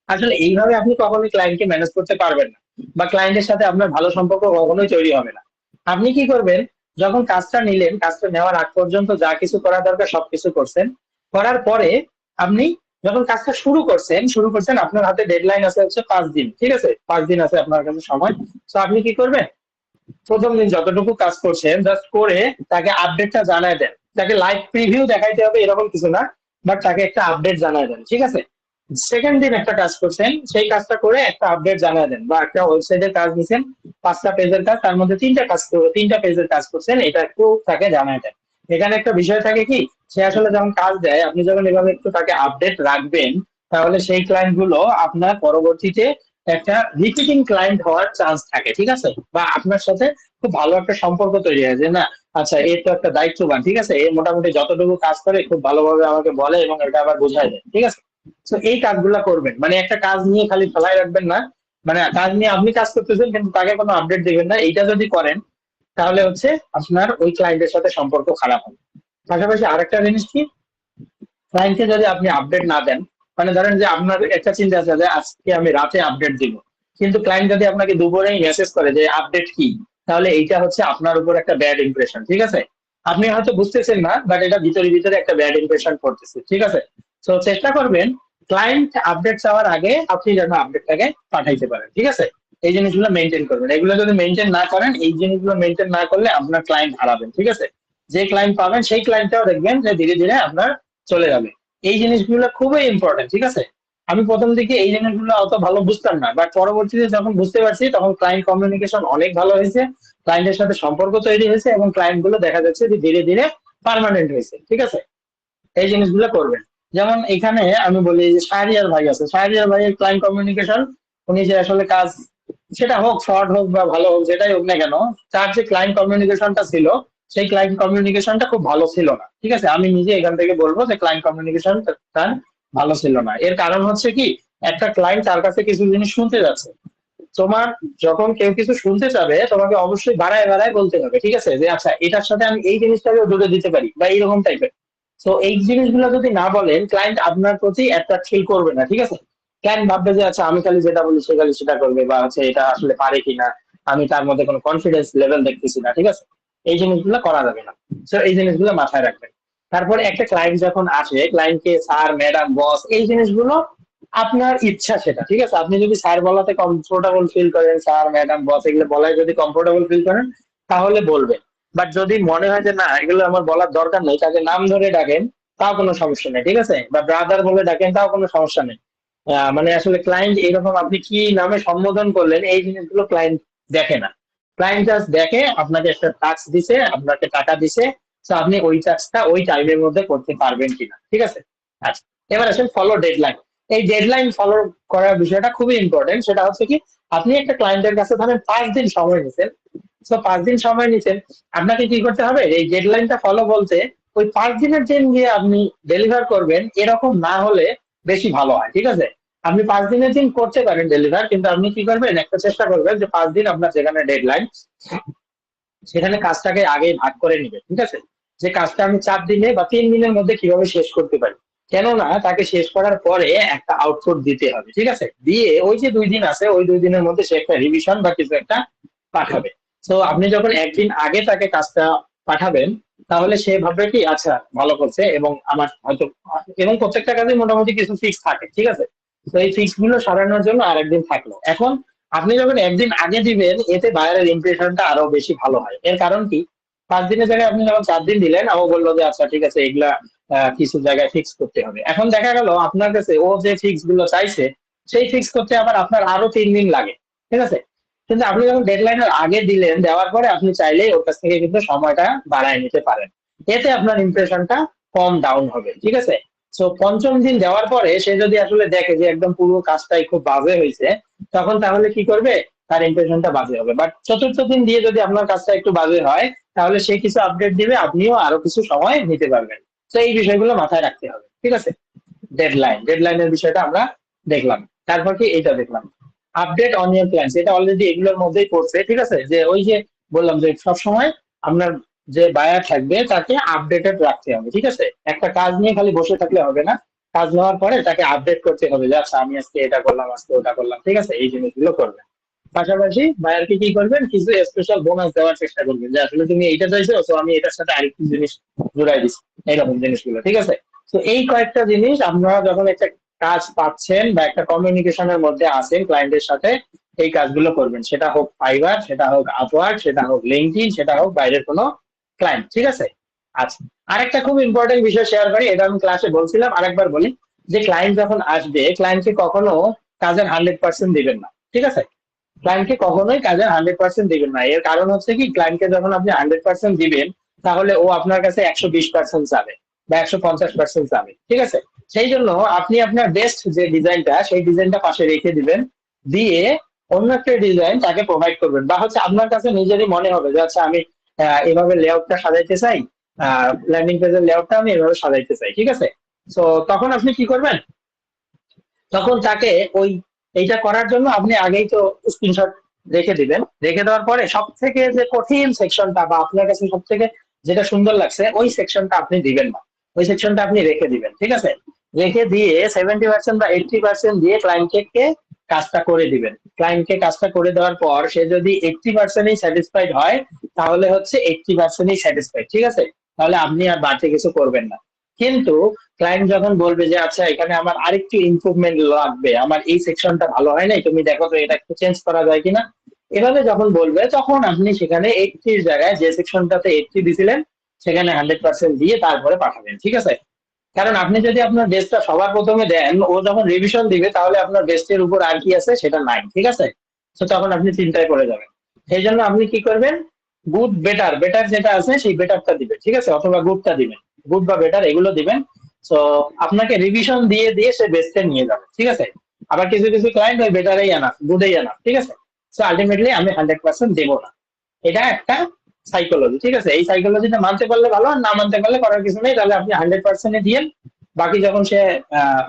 আসলে এইভাবে আপনি কখনোই ক্লায়েন্টকে ম্যানেজ করতে পারবেন না, বা ক্লায়েন্টের সাথে আপনার ভালো সম্পর্ক কখনোই তৈরি হবে না। আপনি কি করবেন, যখন কাজটা নিলেন, কাজটা নেওয়ার আগ পর্যন্ত যা কিছু করা দরকার সবকিছু করছেন, করার পরে আপনি যখন কাজটা শুরু করছেন আপনার হাতে ডেডলাইন আছে হচ্ছে 5 দিন, ঠিক আছে, 5 দিন আছে আপনার কাছে সময়। তো আপনি কি করবেন, প্রথম দিন যতটুকু কাজ করছেন জাস্ট করে তাকে আপডেটটা জানায় দেন। তাকে লাইভ প্রিভিউ দেখাইতে হবে এরকম কিছু না, বাট তাকে একটা আপডেট জানায় দেন, ঠিক আছে। সেকেন্ড দিন একটা কাজ করছেন, সেই কাজটা করে একটা আপডেট জানায় দেন। বা একটা ওয়েবসাইটের কাজ নিছেন, 5টা পেজের কাজ, তার মধ্যে 3টা পেজের কাজ করছেন, এটা একটু তাকে জানায় দেন। এখানে একটা বিষয় থাকে কি, সে আসলে যখন কাজ দেয় আপনি যখন এভাবে একটু তাকে আপডেট রাখবেন, তাহলে সেই ক্লায়েন্ট গুলো আপনার পরবর্তীতে একটা রিপিটিং ক্লায়েন্ট হওয়ার চান্স থাকে, ঠিক আছে। বা আপনার সাথে খুব ভালো একটা সম্পর্ক তৈরি হয় যে না আচ্ছা এর তো একটা দায়িত্ববান, ঠিক আছে, এ মোটামুটি যতটুকু কাজ করে খুব ভালোভাবে আমাকে বলে এবং এটা আবার বোঝায় দেয়, ঠিক আছে। তো এই কাজগুলা করবেন, মানে একটা কাজ নিয়ে খালি ফেলাই রাখবেন না, মানে কাজ নিয়ে আপনি কাজ করতেছেন কিন্তু তাকে কোনো আপডেট দিবেন না, এইটা যদি করেন তাহলে হচ্ছে আপনার ওই ক্লায়েন্টের সাথে সম্পর্ক খারাপ হবে। পাশাপাশি আরেকটা জিনিস কি, ক্লায়েন্টকে যদি আপনি আপডেট না দেন, মানে ধরেন যে আপনার একটা চিন্তা আছে যে আজকে আমি রাতে আপডেট দিব, কিন্তু ক্লায়েন্ট যদি আপনাকে দুপুরেই মেসেজ করে যে আপডেট কি, তাহলে এইটা হচ্ছে আপনার উপর একটা ব্যাড ইমপ্রেশন, ঠিক আছে? আপনি হয়তো বুঝতেছেন না, বাট এটা ভিতরে ভিতরে একটা ব্যাড ইমপ্রেশন পড়তেছে, ঠিক আছে? তো চেষ্টা করবেন ক্লায়েন্ট আপডেট চাওয়ার আগে আপনি যেন আপডেটটাকে পাঠাইতে পারেন, ঠিক আছে? এই জিনিসগুলো মেনটেন করবেন। এগুলো যদি মেনটেন না করেন, এই জিনিসগুলো মেনটেন না করলে আপনার ক্লায়েন্ট হারাবেন, ঠিক আছে? যে ক্লায়েন্ট পাবেন সেই ক্লায়েন্টটাও দেখবেন যে ধীরে ধীরে আপনার চলে যাবে। এই জিনিসগুলো খুবই ইম্পর্টেন্ট, ঠিক আছে? আমি প্রথম দিকে এই জিনিসগুলো অত ভালো বুঝতাম না, বাট পরবর্তীতে যখন বুঝতে পারছি তখন ক্লায়েন্ট কমিউনিকেশন অনেক ভালো হয়েছে, ক্লায়েন্টের সাথে সম্পর্ক তৈরি হয়েছে এবং ক্লায়েন্ট গুলো দেখা যাচ্ছে যে ধীরে ধীরে পার্মানেন্ট হয়েছে, ঠিক আছে? এই জিনিসগুলো করবেন। যেমন এখানে আমি বলি যে শাহরিয়ার ভাই আছে, শাহরিয়ার ভাইয়ের ক্লায়েন্ট কমিউনিকেশন, উনি যে আসলে কাজ, সেটা হোক ফ্রড হোক বা ভালো হোক যেটাই হোক না কেন, তার যে ক্লায়েন্ট কমিউনিকেশনটা ছিল সেই ক্লায়েন্ট কমিউনিকেশনটা খুব ভালো ছিল না, ঠিক আছে? আমি নিজে এখান থেকে বলবো যে ক্লায়েন্ট কমিউনিকেশন তার ভালো ছিল না। এর কারণ হচ্ছে কি, একটা ক্লায়েন্ট তার কাছে কিছু জিনিস শুনতে যাচ্ছে, তোমার যখন কেউ কিছু শুনতে চাবে তোমাকে অবশ্যই বাড়ায় বাড়ায় বলতে হবে, ঠিক আছে? যে আচ্ছা এটার সাথে আমি এই জিনিসটাকেও জুড়ে দিতে পারি বা এইরকম টাইপের। তো এই জিনিসগুলো যদি না বলেন, ক্লায়েন্ট আপনার প্রতি অ্যাট্রাক্ট ফিল করবে না, ঠিক আছে? ক্লায়েন্ট ভাববে যে আচ্ছা আমি খালি যেটা বলি সে খালি সেটা করবে, বা হচ্ছে এটা আসলে পারে কিনা, আমি তার মধ্যে কোনো কনফিডেন্স লেভেল দেখতেছি না, ঠিক আছে? এই জিনিসগুলো করা যাবে না। তো এই জিনিসগুলো মাথায় রাখবেন। তারপরে একটা ক্লায়েন্ট যখন আসে, ক্লায়েন্টকে স্যার ম্যাডাম বস এই জিনিসগুলো আপনার ইচ্ছা সেটা, ঠিক আছে? আপনি যদি স্যার বলাতে কমফোর্টেবল ফিল করেন, স্যার ম্যাডাম বস এগুলো বলায় যদি কমফোর্টেবল ফিল করেন তাহলে বলবেন। বাট যদি মনে হয় যে না এগুলো আমার বলার দরকার নেই, তাকে নাম ধরে ডাকেন, তাও কোনো সমস্যা নেই, ঠিক আছে? বা ব্রাদার বলে ডাকেন, তাও কোনো সমস্যা নেই। মানে আসলে ক্লায়েন্ট এরকম আপনি কি নামে সম্বোধন করলেন এই জিনিসগুলো ক্লায়েন্ট দেখে না। ক্লায়েন্ট জাস্ট দেখে আপনাকে একটা টাস্ক দিছে, আপনাকে টাকা দিছে, তো আপনি ওই টাস্কটা ওই টাইমের মধ্যে করতে পারবেন কিনা, ঠিক আছে? আচ্ছা, এবার আসেন ফলো ডেডলাইন। এই ডেডলাইন ফলো করার বিষয়টা খুবই ইম্পর্টেন্ট। সেটা হচ্ছে কি, আপনি একটা ক্লায়েন্টের কাছে ধরেন 5 দিন সময় নিছেন, তো 5 দিন সময় নিছেন, আপনাকে কি করতে হবে এই ডেডলাইনটা ফলো বলতে, ওই 5 দিনের দিন দিয়ে আপনি ডেলিভার করবেন এরকম না হলে বেশি ভালো হয়, ঠিক আছে? আপনি 5 দিনের দিন করতে পারেন ডেলিভার, কিন্তু আপনি কি করবেন একটা চেষ্টা করবেন যে 5 দিন আপনার যেখানে ডেডলাইন সেখানে কাজটাকে আগে ভাগ করে নিবে, ঠিক আছে? যে কাজটা আমি 4 দিনে বা 3 দিনের মধ্যে কিভাবে শেষ করতে পারি। কেননা তাকে শেষ করার পরে একটা আউটপুট দিতে হবে, ঠিক আছে? দিয়ে ওই যে 2 দিন আছে ওই 2 দিনের মধ্যে সে একটা রিভিশন বা কিছু একটা পাঠাবে। তো আপনি যখন একদিন আগে তাকে কাজটা পাঠাবেন, তাহলে সে ভাববে কি আচ্ছা ভালো করছে, এবং আমার হয়তো, এবং প্রত্যেকটা কাজে মোটামুটি কিছু ফিক্স থাকে, ঠিক আছে? তো এই ফিক্স গুলো সারানোর জন্য আরেকদিন থাকলো। এখন আপনি যখন একদিন আগে দিবেন এতে বায়ারের ইমপ্রেশনটা আরো বেশি ভালো হয়। এর কারণ কি, 5 দিনের জায়গায় আপনি যখন 4 দিন দিলেন ও বললো যে আচ্ছা ঠিক আছে এগুলা কিছু জায়গায় ফিক্স করতে হবে। এখন দেখা গেল আপনার কাছে ও যে ফিক্স গুলো চাইছে সেই ফিক্স করতে আবার আপনার আরো 3 দিন লাগে, ঠিক আছে? কিন্তু আপনি যখন ডেডলাইনের আগে দিলেন, দেওয়ার পরে আপনি চাইলেই ওর কাছ থেকে কিন্তু সময়টা বাড়ায় নিতে পারেন। এতে আপনার ইমপ্রেশনটা কম ডাউন হবে, ঠিক আছে? তো 5ম দিন দেওয়ার পরে সে যদি আসলে দেখে যে একদম পুরো কাজটাই খুব বাজে হয়েছে, তখন তাহলে কি করবে, তার ইমপ্রেশনটা বাজে হবে। বাট 4র্থ দিন দিয়ে যদি আপনার কাজটা একটু বাজে হয়, তাহলে সে কিছু আপডেট দিবে, আপনিও আরো কিছু সময় নিতে পারবেন। তো এই বিষয়গুলো মাথায় রাখতে হবে, ঠিক আছে? ডেডলাইনের বিষয়টা আমরা দেখলাম। তারপর কি এটা দেখলাম, আপডেট অন ইয়ার প্ল্যান্স, এটা অলরেডি এগুলোর মধ্যেই পড়ছে, ঠিক আছে? যে ওই যে বললাম যে সবসময় আপনার যে বায়ার থাকবে তাকে আপডেটেড রাখতে হবে, ঠিক আছে? একটা কাজ নিয়ে খালি বসে থাকলে হবে না, কাজ নেওয়ার পরে তাকে আপডেট করতে হবে যে আচ্ছা আমি আজকে এটা করলাম, আজকে ওটা করলাম, ঠিক আছে? এই জিনিসগুলো করবেন। পাশাপাশি বায়ারকে কি করবেন, কিছু স্পেশাল বোনাস দেওয়ার চেষ্টা করবেন, যে আসলে তুমি এইটা চাইছো তো আমি এটার সাথে আরেকটি জিনিস জুড়াই দিচ্ছি, এইরকম জিনিসগুলো, ঠিক আছে? তো এই কয়েকটা জিনিস আপনারা যখন একটা কাজ পাচ্ছেন বা একটা কমিউনিকেশনের মধ্যে আছেন ক্লায়েন্টের সাথে, এই কাজগুলো করবেন। সেটা হোক ফাইবার, সেটা হোক আপওয়ার্ক, সেটা হোক লিঙ্কডইন, সেটা হোক বাইরের কোনো ক্লায়েন্ট, ঠিক আছে? আচ্ছা, আরেকটা খুব ইম্পর্টেন্ট বিষয় শেয়ার করি, এটা আমি ক্লাসে বলছিলাম আরেকবার বলি, যে ক্লায়েন্ট যখন আসবে ক্লায়েন্টকে কখনো কাজের 100% দিবেন না, ঠিক আছে? ক্লায়েন্টকে কখনোই কাজের 100% দিবেন না। এর কারণ হচ্ছে কি, ক্লায়েন্টকে যখন আপনি 100% দিবেন তাহলে ও আপনার কাছে 120% যাবে বা 150% যাবে, ঠিক আছে? সেই জন্য আপনি আপনার বেস্ট যে ডিজাইনটা সেই ডিজাইনটা পাশে রেখে দিবেন, দিয়ে অন্য একটা ডিজাইন তাকে প্রোভাইড করবেন। বা হচ্ছে আপনার কাছে নিজেরই মনে হবে যে আচ্ছা আমি এভাবে লেআউটটা সাজাইতে চাই, ল্যান্ডিং পেজের লেআউটটা আমি এভাবে সাজাইতে চাই, ঠিক আছে? তো তখন আপনি কি করবেন, তখন তাকে ওই এইটা করার জন্য আপনি আগেই তো স্ক্রিনশট রেখে দিবেন। রেখে দেওয়ার পরে সব থেকে যে কঠিন সেকশনটা বা আপনার কাছে সব থেকে যেটা সুন্দর লাগছে ওই সেকশনটা আপনি দিবেন না, ওই সেকশনটা আপনি রেখে দিবেন, ঠিক আছে? রেখে দিয়ে 70% বা 80% দিয়ে ক্লায়েন্টকে কাজটা করে দিবেন। ক্লায়েন্টকে কাজটা করে দেওয়ার পর সে যদি 80% স্যাটিসফাইড হয় তাহলে হচ্ছে 80% স্যাটিসফাইড, ঠিক আছে? তাহলে আপনি আর বাড়তি কিছু করবেন না। কিন্তু ক্লায়েন্ট যখন বলবে যে আচ্ছা এখানে আমার আরেকটু ইমপ্রুভমেন্ট লাগবে, আমার এই সেকশনটা ভালো হয় নাই, তুমি দেখো তো এটা একটু চেঞ্জ করা যায় কিনা, এভাবে যখন বলবে তখন আপনি সেখানে 80 জায়গায় যে সেকশনটাতে 80 দিছিলেন সেখানে 100% দিয়ে তারপরে পাঠাবেন, ঠিক আছে? কারণ আপনি যদি আপনার বেস্টটা সবার প্রথমে দেন, ও যখন রিভিশন দিবে তাহলে আপনার বেস্টের উপর আর কি আছে সেটা নাই, ঠিক আছে? তো তখন আপনি চিন্তায় পড়ে যাবেন। সেই জন্য আপনি কি করবেন, গুড বেটার, বেটার যেটা আছে সেই বেটারটা দিবেন, ঠিক আছে? অথবা গুডটা দিবেন, গুড বা বেটার এগুলো দিবেন। তো আপনাকে রিভিশন দিয়ে দিয়ে সে বেস্টে নিয়ে যাবে, ঠিক আছে? আবার কিছু কিছু ক্লায়েন্ট ওই বেটারেই আনা, গুডেই আনা, ঠিক আছে? সো আলটিমেটলি আমি 100% দেবো না। এটা একটা সাইকোলজি, ঠিক আছে? এই সাইকোলজিটা মানতে পারলে ভালো, আর না মানতে পারলে করার কিছু নেই, তাহলে আপনি 100% দিয়েন। বাকি যখন সে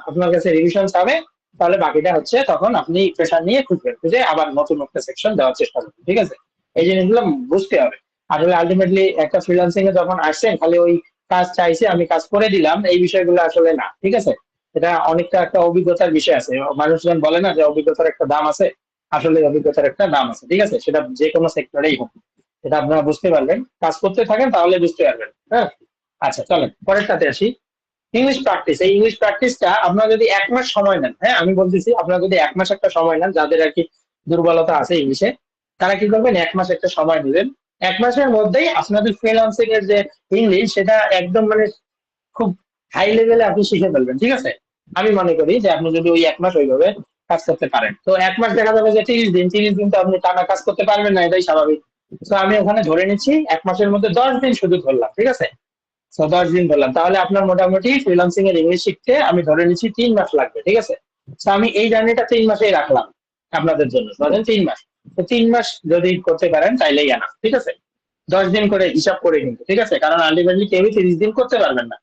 আপনার কাছে রিভিশন চাবে তাহলে বাকিটা হচ্ছে তখন আপনি প্রেশার নিয়ে খুঁজবেন, খুঁজে আবার নতুন একটা সেকশন দেওয়ার চেষ্টা করবেন, ঠিক আছে? এই জিনিসগুলো বুঝতে হবে। আসলে আলটিমেটলি একটা ফ্রিল্যান্সিং এ যখন আসছেন খালি ওই কাজ চাইছে আমি কাজ করে দিলাম, এই বিষয়গুলো আসলে না, ঠিক আছে? এটা অনেকটা একটা অভিজ্ঞতার বিষয় আছে। মানুষজন বলে না যে অভিজ্ঞতার একটা দাম আছে, আসলে অভিজ্ঞতার একটা দাম আছে, ঠিক আছে? সেটা যে কোনো সেক্টরেই হোক, এটা আপনারা বুঝতে পারবেন, কাজ করতে থাকেন তাহলে বুঝতে পারবেন। হ্যাঁ, আচ্ছা চলেন পরেরটাতে আসি। ইংলিশ প্র্যাকটিস, এই ইংলিশ প্র্যাকটিসটা আপনারা যদি 1 মাস সময় নেন, হ্যাঁ আমি বলতেছি আপনারা যদি 1 মাস একটা সময় নেন, যাদের আর কি দুর্বলতা আছে ইংলিশে, তারা কি করবেন, 1 মাস একটা সময় নেবেন। 1 মাসের মধ্যেই আপনাদের ফ্রিল্যান্সিং এর যে ইংলিশ সেটা একদম মানে খুব হাই লেভেলে আপনি শিখে ফেলবেন, ঠিক আছে? আমি মনে করি যে আপনি যদি ওই 1 মাস ওইভাবে কাজ করতে পারেন, তো 1 মাস দেখা যাবে যে 30 দিন, 30 দিন তো আপনি টানা কাজ করতে পারবেন না, এটাই স্বাভাবিক। তো আমি ওখানে ধরে নিচ্ছি 1 মাসের মধ্যে 10 দিন শুধু ধরলাম, ঠিক আছে? তো 10 দিন ধরলাম, তাহলে আপনার মোটামুটি ফ্রিল্যান্সিং এর ইংলিশ শিখতে আমি ধরে নিচ্ছি 3 মাস লাগবে, ঠিক আছে? তো আমি এই জার্নিটা 3 মাসেই রাখলাম আপনাদের জন্য, ধরেন 3 মাস। তো 3 মাস যদি করতে পারেন তাইলেই আনা, ঠিক আছে? 10 দিন করে হিসাব করে কিন্তু, ঠিক আছে? কারণ আলটিমেটলি কেউই 30 দিন করতে পারবেন না,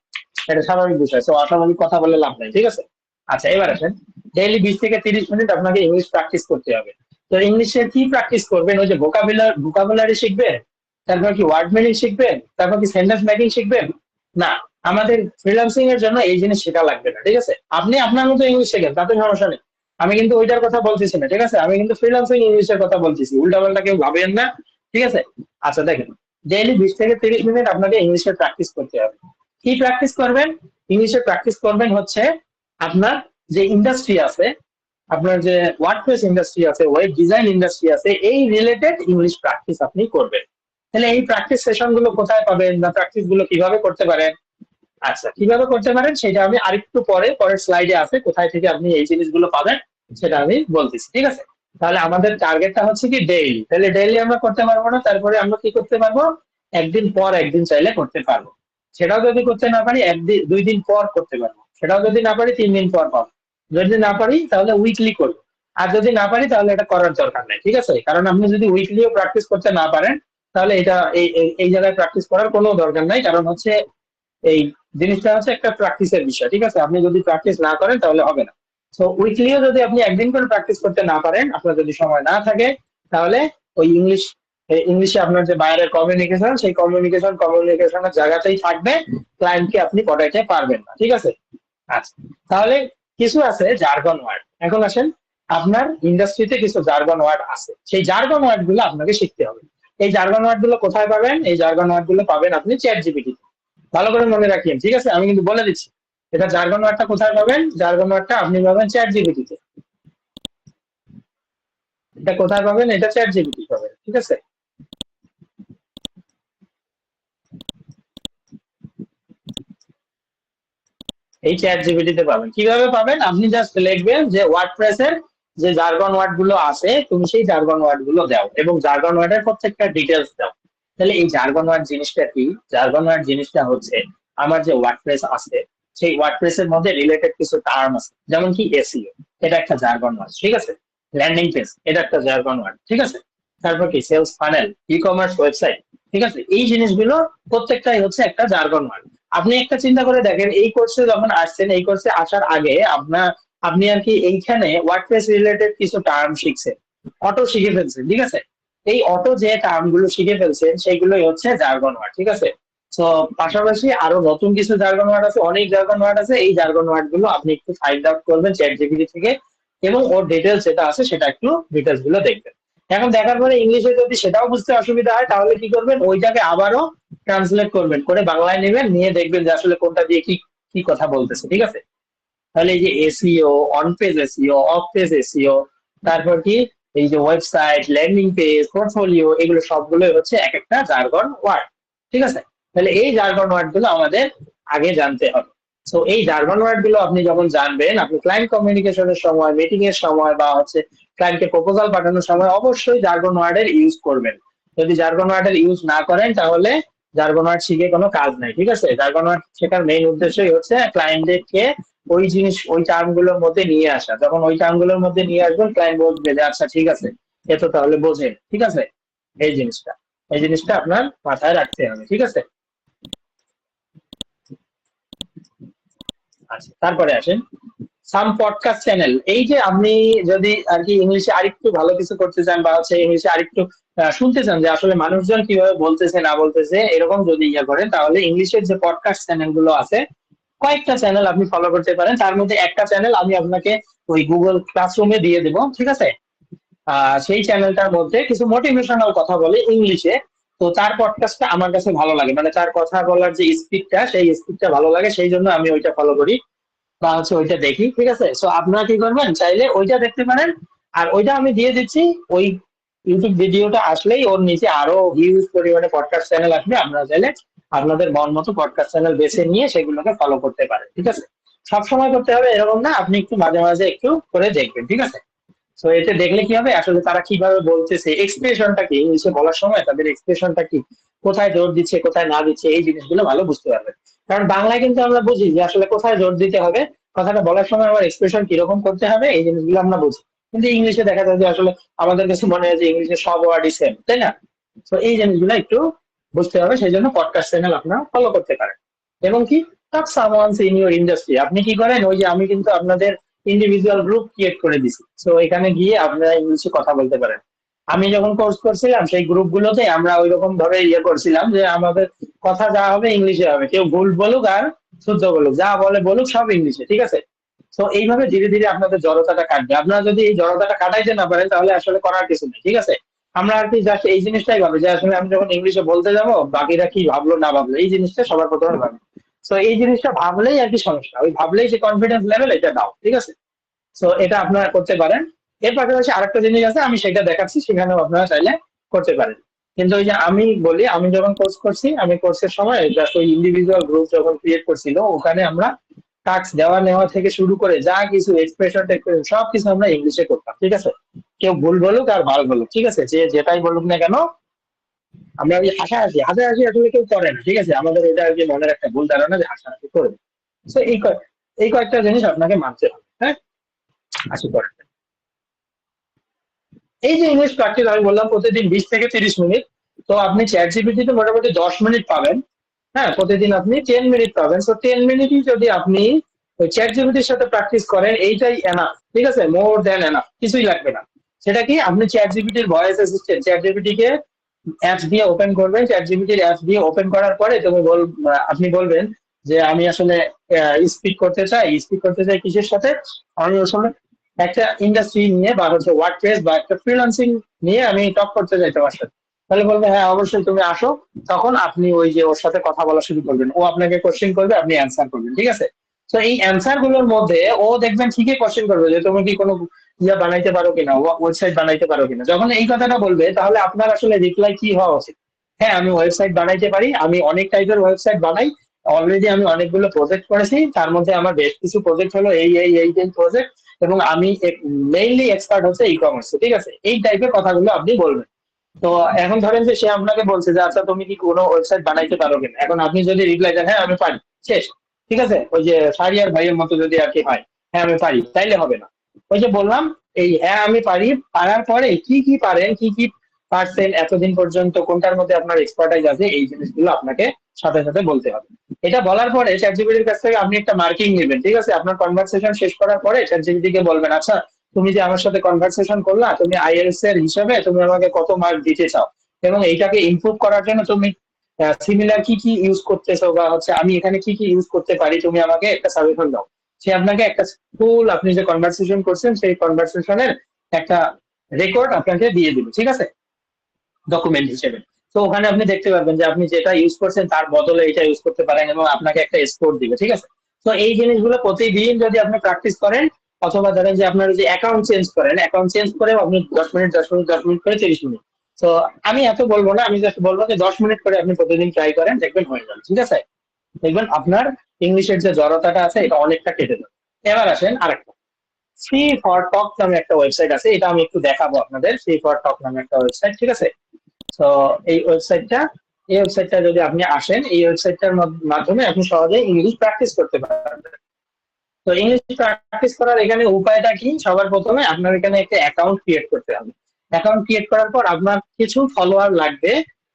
এটা স্বাভাবিক বিষয়। তো অস্বাভাবিক কথা বলে লাভ নাই, ঠিক আছে? আচ্ছা এবার আসেন, ডেইলি 20 থেকে 30 মিনিট আপনাকে ইংলিশ প্র্যাকটিস করতে হবে। তো ইংলিশে কি প্র্যাকটিস করবেন, ওই যে ভোকাবুলারি শিখবেন, তারপর কি ওয়ার্ড মিনিং শিখবেন, তারপর কি সেন্টেন্স মেকিং শিখবেন? না, আমাদের ফ্রিল্যান্সিং এর জন্য এই জিনিস শেখা লাগবে না, ঠিক আছে? আপনি আপনার মতো ইংলিশ শেখেন, তাতে সমস্যা নেই। আমি কিন্তু ওইটার কথা বলতেছি না, ঠিক আছে? আমি কিন্তু ফ্রিল্যান্সিং ইংলিশের কথা বলতেছি, উল্টাপাল্টা কেউ ভাবেন না, ঠিক আছে? আচ্ছা দেখেন, ডেইলি 20 থেকে 30 মিনিট আপনাকে ইংলিশের প্র্যাকটিস করতে হবে। কি প্র্যাকটিস করবেন? ইংলিশে প্র্যাকটিস করবেন হচ্ছে আপনার যে ইন্ডাস্ট্রি আছে, আপনার যে ওয়ার্ডপ্রেস ইন্ডাস্ট্রি আছে, ওয়েব ডিজাইন ইন্ডাস্ট্রি আছে, এই রিলেটেড ইংলিশ প্র্যাকটিস আপনি করবেন। তাহলে এই প্র্যাকটিস সেশন গুলো কোথায় পাবেন বা প্র্যাকটিস গুলো কিভাবে করতে পারেন? আচ্ছা কিভাবে করতে পারেন সেটা আমি আরেকটু পরের স্লাইডে আছে, কোথায় থেকে আপনি এই জিনিসগুলো পাবেন সেটা আমি বলতেছি, ঠিক আছে? তাহলে আমাদের টার্গেটটা হচ্ছে কি ডেইলি, তাহলে ডেইলি আমরা করতে পারবো না, তারপরে আমরা কি করতে পারবো, একদিন পর একদিন চাইলে করতে পারবো। সেটাও যদি করতে না পারি 1 দিন 2 দিন পর করতে পারবো, সেটাও যদি না পারি 3 দিন পর পাবো। যদি না পারি তাহলে উইকলি করবো। আর যদি না পারি তাহলে এটা করার দরকার নেই, ঠিক আছে? কারণ আপনি যদি উইকলিও প্র্যাকটিস করতে না পারেন তাহলে এটা এই জায়গায় প্র্যাকটিস করার কোনো দরকার নাই, কারণ হচ্ছে এই জিনিসটা হচ্ছে একটা প্র্যাকটিসের বিষয়, ঠিক আছে? আপনি যদি প্র্যাকটিস না করেন তাহলে হবে না। তো উইকলিও যদি আপনি একদিন করে প্র্যাকটিস করতে না পারেন, আপনার যদি সময় না থাকে, তাহলে ওই ইংলিশে আপনার যে বাইরের কমিউনিকেশন, সেই কমিউনিকেশনের জায়গাতেই থাকবে, ক্লায়েন্টকে আপনি পড়াইতে পারবেন না, ঠিক আছে? আচ্ছা, তাহলে কিছু আছে জার্গন ওয়ার্ড। এখন আসেন, আপনার ইন্ডাস্ট্রিতে কিছু জার্গন ওয়ার্ড আছে, সেই জার্গন ওয়ার্ড গুলো আপনাকে শিখতে হবে। এই জার্গন ওয়ার্ড গুলো কোথায় পাবেন? এই জার্গন ওয়ার্ড গুলো পাবেন আপনি চ্যাট জিপিটি। ভালো করে মনে রাখিয়েন, ঠিক আছে? আমি কিন্তু বলে দিচ্ছি, এটা জার্গন ওয়ার্ডটা কোথায় পাবেন, জার্গন ওয়ার্ডটা আপনি পাবেন চ্যাট জিপিটিতে। এটা কোথায় পাবেন? এটা চ্যাট জিপিটি পাবেন, ঠিক আছে? এই চ্যাট জিপিটিতে পাবেন। কিভাবে পাবেন? আপনি জাস্ট লিখবেন যে ওয়ার্ডপ্রেসের যে জার্গন ওয়ার্ড গুলো আছে তুমি সেই জার্গন ওয়ার্ড গুলো দাও এবং জার্গন ওয়ার্ডের প্রত্যেকটা ডিটেলস দাও। তাহলে এই জার্গন ওয়ার্ড জিনিসটা কি? জার্গন ওয়ার্ড জিনিসটা হচ্ছে আমার যে ওয়ার্ডপ্রেস আছে সেই ওয়ার্ডপ্রেস এর মধ্যে রিলেটেড কিছু টার্ম আছে, যেমন কি এসইও, এটা একটা জার্গন ওয়ার্ড, ঠিক আছে? ল্যান্ডিং পেজ, এটা একটা জার্গন ওয়ার্ড, ঠিক আছে? তারপর কি sales funnel, e commerce website, ঠিক আছে? এই জিনিসগুলো প্রত্যেকটাই হচ্ছে একটা জার্গন ওয়ার্ড। আপনি একটা চিন্তা করে দেখেন, এই কোর্সে যখন আসছেন, এই কোর্সে আসার আগে আপনি আর কি এইখানে ওয়ার্ডপ্রেস রিলেটেড কিছু টার্ম শিখছেন, অটো শিখে ফেলছেন, ঠিক আছে? এই অটো যে টার্ম গুলো শিখে ফেলছেন সেগুলোই হচ্ছে জার্গন ওয়ার্ড, ঠিক আছে? তো পাশাপাশি আরো নতুন কিছু জার্গন ওয়ার্ড আছে, অনেক জার্গন ওয়ার্ড আছে, এই জার্গন ওয়ার্ড গুলো আপনি একটু ফাইন্ড আউট করবেন চ্যাট জিপিটি থেকে। এবং ওর ডিটেলস যেটা আছে সেটা একটু ডিটেলস গুলো দেখবেন। এখন দেখার পরে ইংলিশে যদি সেটাও বুঝতে অসুবিধা হয় তাহলে কি করবেন, ওইটাকে আবারও ট্রান্সলেট করবেন, করে বাংলায় নেবেন, নিয়ে দেখবেন যে আসলে কোনটা দিয়ে কি কি কথা বলতেছে, ঠিক আছে। তাহলে এই যে SEO, on page SEO, of page SEO, তারপর কি এই যে ওয়েবসাইট, ল্যান্ডিং পেজ, পোর্টফোলিও, এগুলো সবগুলোই হচ্ছে এক একটা জার্গন ওয়ার্ড, ঠিক আছে। তাহলে এই জার্গন ওয়ার্ড গুলো আমাদের আগে জানতে হবে। তো এই জার্গন ওয়ার্ড গুলো আপনি যখন জানবেন, আপনি ক্লায়েন্ট কমিউনিকেশনের সময়, মিটিং এর সময়, বা হচ্ছে ক্লায়েন্টকে প্রপোজাল পাঠানোর সময় অবশ্যই জার্গন ওয়ার্ডের ইউজ করবেন। যদি জার্গন ওয়ার্ডের ইউজ না করেন তাহলে জার্গন ওয়ার্ড শিখে কোনো কাজ নাই, ঠিক আছে। জার্গন ওয়ার্ড শেখার মেইন উদ্দেশ্যই হচ্ছে ক্লায়েন্টদেরকে ওই জিনিস, ওই টার্ম গুলোর মধ্যে নিয়ে আসা। যখন ওই টার্ম গুলোর মধ্যে নিয়ে আসবেন, ক্লায়েন্ট বলবে যে আচ্ছা ঠিক আছে, এ তো তাহলে বোঝেন, ঠিক আছে। এই জিনিসটা, এই জিনিসটা আপনার মাথায় রাখতে হবে, ঠিক আছে। আচ্ছা, তারপরে আসেন সাম পডকাস্ট চ্যানেল। এই যে আপনি যদি আর কি ইংলিশে আরেকটু ভালো কিছু করতে চান, বা হচ্ছে ইংলিশে আরেকটু শুনতে চান যে আসলে মানুষজন কিভাবে বলতেছে না বলতেছে, এরকম যদি ইয়ে করেন, তাহলে ইংলিশের যে পডকাস্ট চ্যানেল গুলো আছে, কয়েকটা চ্যানেল আপনি ফলো করতে পারেন। তার মধ্যে একটা চ্যানেল আমি আপনাকে ওই গুগল ক্লাসরুমে দিয়ে দেবো, ঠিক আছে। সেই চ্যানেলটার মধ্যে কিছু মোটিভেশনাল কথা বলে ইংলিশে। তো তার পডকাস্টটা আমার কাছে ভালো লাগে, মানে তার কথা বলার যে স্পিডটা, সেই স্পিডটা ভালো লাগে, সেই জন্য আমি ওইটা ফলো করি, বা হচ্ছে ওইটা দেখি, ঠিক আছে। সো আপনারা কি করবেন, চাইলে ওইটা দেখতে পারেন। আর ওইটা আমি দিয়ে দিচ্ছি, ওই ইউটিউব ভিডিওটা আসলেই ওর নিচে আরো হিউজ পরিমাণে পডকাস্ট চ্যানেল আসবে। আপনারা চাইলে আপনাদের মন মতো পডকাস্ট চ্যানেল বেছে নিয়ে সেগুলোকে ফলো করতে পারেন, ঠিক আছে। সবসময় করতে হবে এরকম না, আপনি একটু মাঝে মাঝে একটু করে দেখবেন, ঠিক আছে। তো এতে দেখলে কি হবে, আসলে তারা কিভাবে বলতেছে, এক্সপ্রেশনটা কি ইংলিশে বলার সময়, তাদের এক্সপ্রেশনটা কি, কোথায় জোর দিচ্ছে কোথায় না দিচ্ছে, এই জিনিসগুলো ভালো বুঝতে পারবে। কারণ বাংলায় কিন্তু আমরা বুঝি যে আসলে কোথায় জোর দিতে হবে, কথাটা বলার সময় আমার এক্সপ্রেশন কিরকম করতে হবে, এই জিনিসগুলো আমরা বুঝি। কিন্তু ইংলিশে দেখা যায় যে আসলে আমাদের কাছে মনে হয় যে ইংলিশে সব ওয়ার্ডই সেম, তাই না। তো এই জিনিসগুলো একটু বুঝতে হবে, সেই জন্য পডকাস্ট চ্যানেল আপনারা ফলো করতে পারেন। এবং কি, টক সামওয়ানস ইন ইউর ইন্ডাস্ট্রি, আপনি কি করেন, ওই যে আমি কিন্তু আপনাদের ইন্ডিভিজুয়াল গ্রুপ ক্রিয়েট করে দিছি, তো এখানে গিয়ে আপনারা ইংলিশে কথা বলতে পারেন। আমি যখন কোর্স করছিলাম সেই গ্রুপ গুলোতে আমরা ওই রকম ভাবে ইয়ে করছিলাম যে আমাদের কথা যা হবে ইংলিশে হবে, কেউ ভুল বলুক আর শুদ্ধ বলুক, যা বলে বলুক সব ইংলিশে, ঠিক আছে। তো এইভাবে ধীরে ধীরে আপনাদের জড়তাটা কাটবে। আপনারা যদি এই জড়তাটা কাটাইতে না পারেন তাহলে আসলে করার কিছু নেই, ঠিক আছে। আমরা আর কি জাস্ট এই জিনিসটাই ভাবি যে আসলে আমি যখন ইংলিশে বলতে যাবো বাকিরা কি ভাবলো না ভাবলো, এই জিনিসটা সবার প্রথমে ভাবি। তো এই জিনিসটা ভাবলেই আর কি সমস্যা, ওই ভাবলেই যে কনফিডেন্স লেভেল এটা দাও, ঠিক আছে। তো এটা আপনারা করতে পারেন। এর পাশাপাশি আরেকটা জিনিস আছে, আমি সেটা দেখাচ্ছি, সেখানেও আপনারা চাইলে করতে পারেন। কিন্তু ওই যে আমি বলি, আমি যখন কোর্স করছি, আমি কোর্সের সময় জাস্ট ওই ইন্ডিভিজুয়াল গ্রুপ যখন ক্রিয়েট করছিল, ওখানে আমরা টাস্ক দেওয়া নেওয়া থেকে শুরু করে যা কিছু এক্সপ্রেশন টেক্সপ্রেশন সবকিছু আমরা ইংলিশে করতাম, ঠিক আছে। কেউ ভুল বলুক আর ভালো বলুক, ঠিক আছে, যে যেটাই বলুক না কেন, আমরা ওই হাসাহাসি হাসাহাসি আসলে কেউ করে না, ঠিক আছে। আমাদের এটা আর কি মনের একটা ভুল ধারণা যে হাসাহাসি করবে। তো এই কয়েকটা জিনিস আপনাকে মানতে হবে, হ্যাঁ। আসি পরে, এই যে ইংলিশ প্র্যাকটিস আমি বললাম প্রতিদিন 20 থেকে 30 মিনিট। তো আপনি চ্যাট জিপিটিতে মোটামুটি 10 মিনিট পাবেন। হ্যাঁ, প্রতিদিন আপনি 10 মিনিট পাবেন। তো 10 মিনিটই যদি আপনি ওই চ্যাট জিপিটির সাথে প্র্যাকটিস করেন, এইটাই এনাফ, ঠিক আছে, মোর দেন এনাফ, কিছুই লাগবে না। সেটা কি, আপনি চ্যাট জিপিটির ভয়েস অ্যাসিস্ট্যান্ট, চ্যাট জিপিটিকে অ্যাপস দিয়ে ওপেন করবেন, চ্যাট জিপিটির অ্যাপস দিয়ে ওপেন করার পরে আপনি বলবেন যে আমি আসলে স্পিক করতে চাই কিসের সাথে, আমি আসলে একটা ইন্ডাস্ট্রি নিয়ে, বা হচ্ছে ওয়ার্ডপ্রেস বা একটা ফ্রিল্যান্সিং নিয়ে আমি টক করতে চাই তোমার সাথে। তাহলে বলবে হ্যাঁ অবশ্যই তুমি আসো। তখন আপনি ওই যে ওর সাথে কথা বলা শুরু করবেন, ও আপনাকে কোশ্চেন করবে, আপনি অ্যান্সার করবেন, ঠিক আছে। তো এই অ্যান্সার গুলোর মধ্যে ও দেখবেন ঠিকই কোশ্চেন করবে যে তুমি কি কোনো ইয়া বানাইতে পারো কিনা, ওয়েবসাইট বানাইতে পারো কিনা। যখন এই কথাটা বলবে তাহলে আপনার আসলে রিপ্লাই কি হওয়া উচিত, হ্যাঁ আমি ওয়েবসাইট বানাইতে পারি, আমি অনেক টাইপের ওয়েবসাইট বানাই, অলরেডি আমি অনেকগুলো প্রজেক্ট করেছি, তার মধ্যে আমার বেশ কিছু প্রজেক্ট হলো এই প্রজেক্ট, এবং আমি মেইনলি এক্সপার্ট হচ্ছে ই কমার্স, ঠিক আছে। এই টাইপের কথাগুলো আপনি বলবেন। তো এখন ধরেন যে সে আপনাকে বলছে যে আচ্ছা তুমি কি কোনো ওয়েবসাইট বানাইতে পারো কিনা, এখন আপনি যদি রিপ্লাই দেন হ্যাঁ আমি পারি, শেষ, ঠিক আছে। ওই যে ফারিয়ার ভাইয়ের মতো যদি আর কি হয়, হ্যাঁ আমি পারি, তাইলে হবে না। ওই যে বললাম, এই হ্যাঁ আমি পারি পারার পরে কি কি পারেন, কি কি পারছেন এতদিন পর্যন্ত, কোনটার মধ্যে আপনার এক্সপার্টাইজ আছে, এই জিনিসগুলো আপনাকে সাথে সাথে বলতে হবে। এটা বলার পরে চ্যাটজিপিটির কাছ থেকে আপনি একটা মার্কিং নেবেন, ঠিক আছে। আপনার কনভারসেশন শেষ করার পরে চ্যাটজিপিটি কে বলবেন আচ্ছা তুমি যে আমার সাথে কনভারসেশন করলা, তুমি আইএলটিএস এর হিসাবে তুমি আমাকে কত মার্ক দিতে চাও, এবং এইটাকে ইমপ্রুভ করার জন্য তুমি সিমিলার কি কি ইউজ করতেছো, বা হচ্ছে আমি এখানে কি কি ইউজ করতে পারি, তুমি আমাকে একটা সাজেশন দাও। সে আপনাকে একটা ফুল আপনি যে কনভারসেশন করছেন সেই কনভারসেশনের একটা রেকর্ড আপনাকে দিয়ে দিবে, ঠিক আছে, ডকুমেন্ট হিসেবে। তো ওখানে আপনি দেখতে পারবেন যে আপনি যেটা ইউজ করছেন তার বদলে এটা ইউজ করতে পারেন এবং আপনাকে একটা স্কোর দিবে, ঠিক আছে। তো এই জিনিসগুলো প্রতিদিন যদি আপনি প্র্যাকটিস করেন, অথবা ধরেন যে আপনার যে অ্যাকাউন্ট চেঞ্জ করেন, অ্যাকাউন্ট চেঞ্জ করে আপনি 10 মিনিট 10 মিনিট 10 মিনিট করে 30 মিনিট। তো আমি এত বলবো না, আমি জাস্ট বলবো যে 10 মিনিট করে আপনি প্রতিদিন ট্রাই করেন, দেখবেন হয়ে যাবে, ঠিক আছে। দেখবেন আপনার ইংলিশের যে জড়তাটা আছে এটা অনেকটা কেটে যাবে। এবার আসেন আরেকটা, ফ্রি ফর টক নামে একটা ওয়েবসাইট আছে, এটা আমি একটু দেখাবো আপনাদের। ফ্রি ফর টক নামে একটা ওয়েবসাইট, ঠিক আছে। তো এই ওয়েবসাইটটা যদি আপনি আসেন, এই ওয়েবসাইটটার মাধ্যমে আপনি সহজে ইংলিশ প্র্যাকটিস করতে পারবেন। তো ইংলিশ প্র্যাকটিস করার এখানে উপায়টা কি? সবার প্রথমে আপনার এখানে একটা অ্যাকাউন্ট ক্রিয়েট করতে হবে। অ্যাকাউন্ট ক্রিয়েট করার পর আপনার কিছু ফলোয়ার লাগবে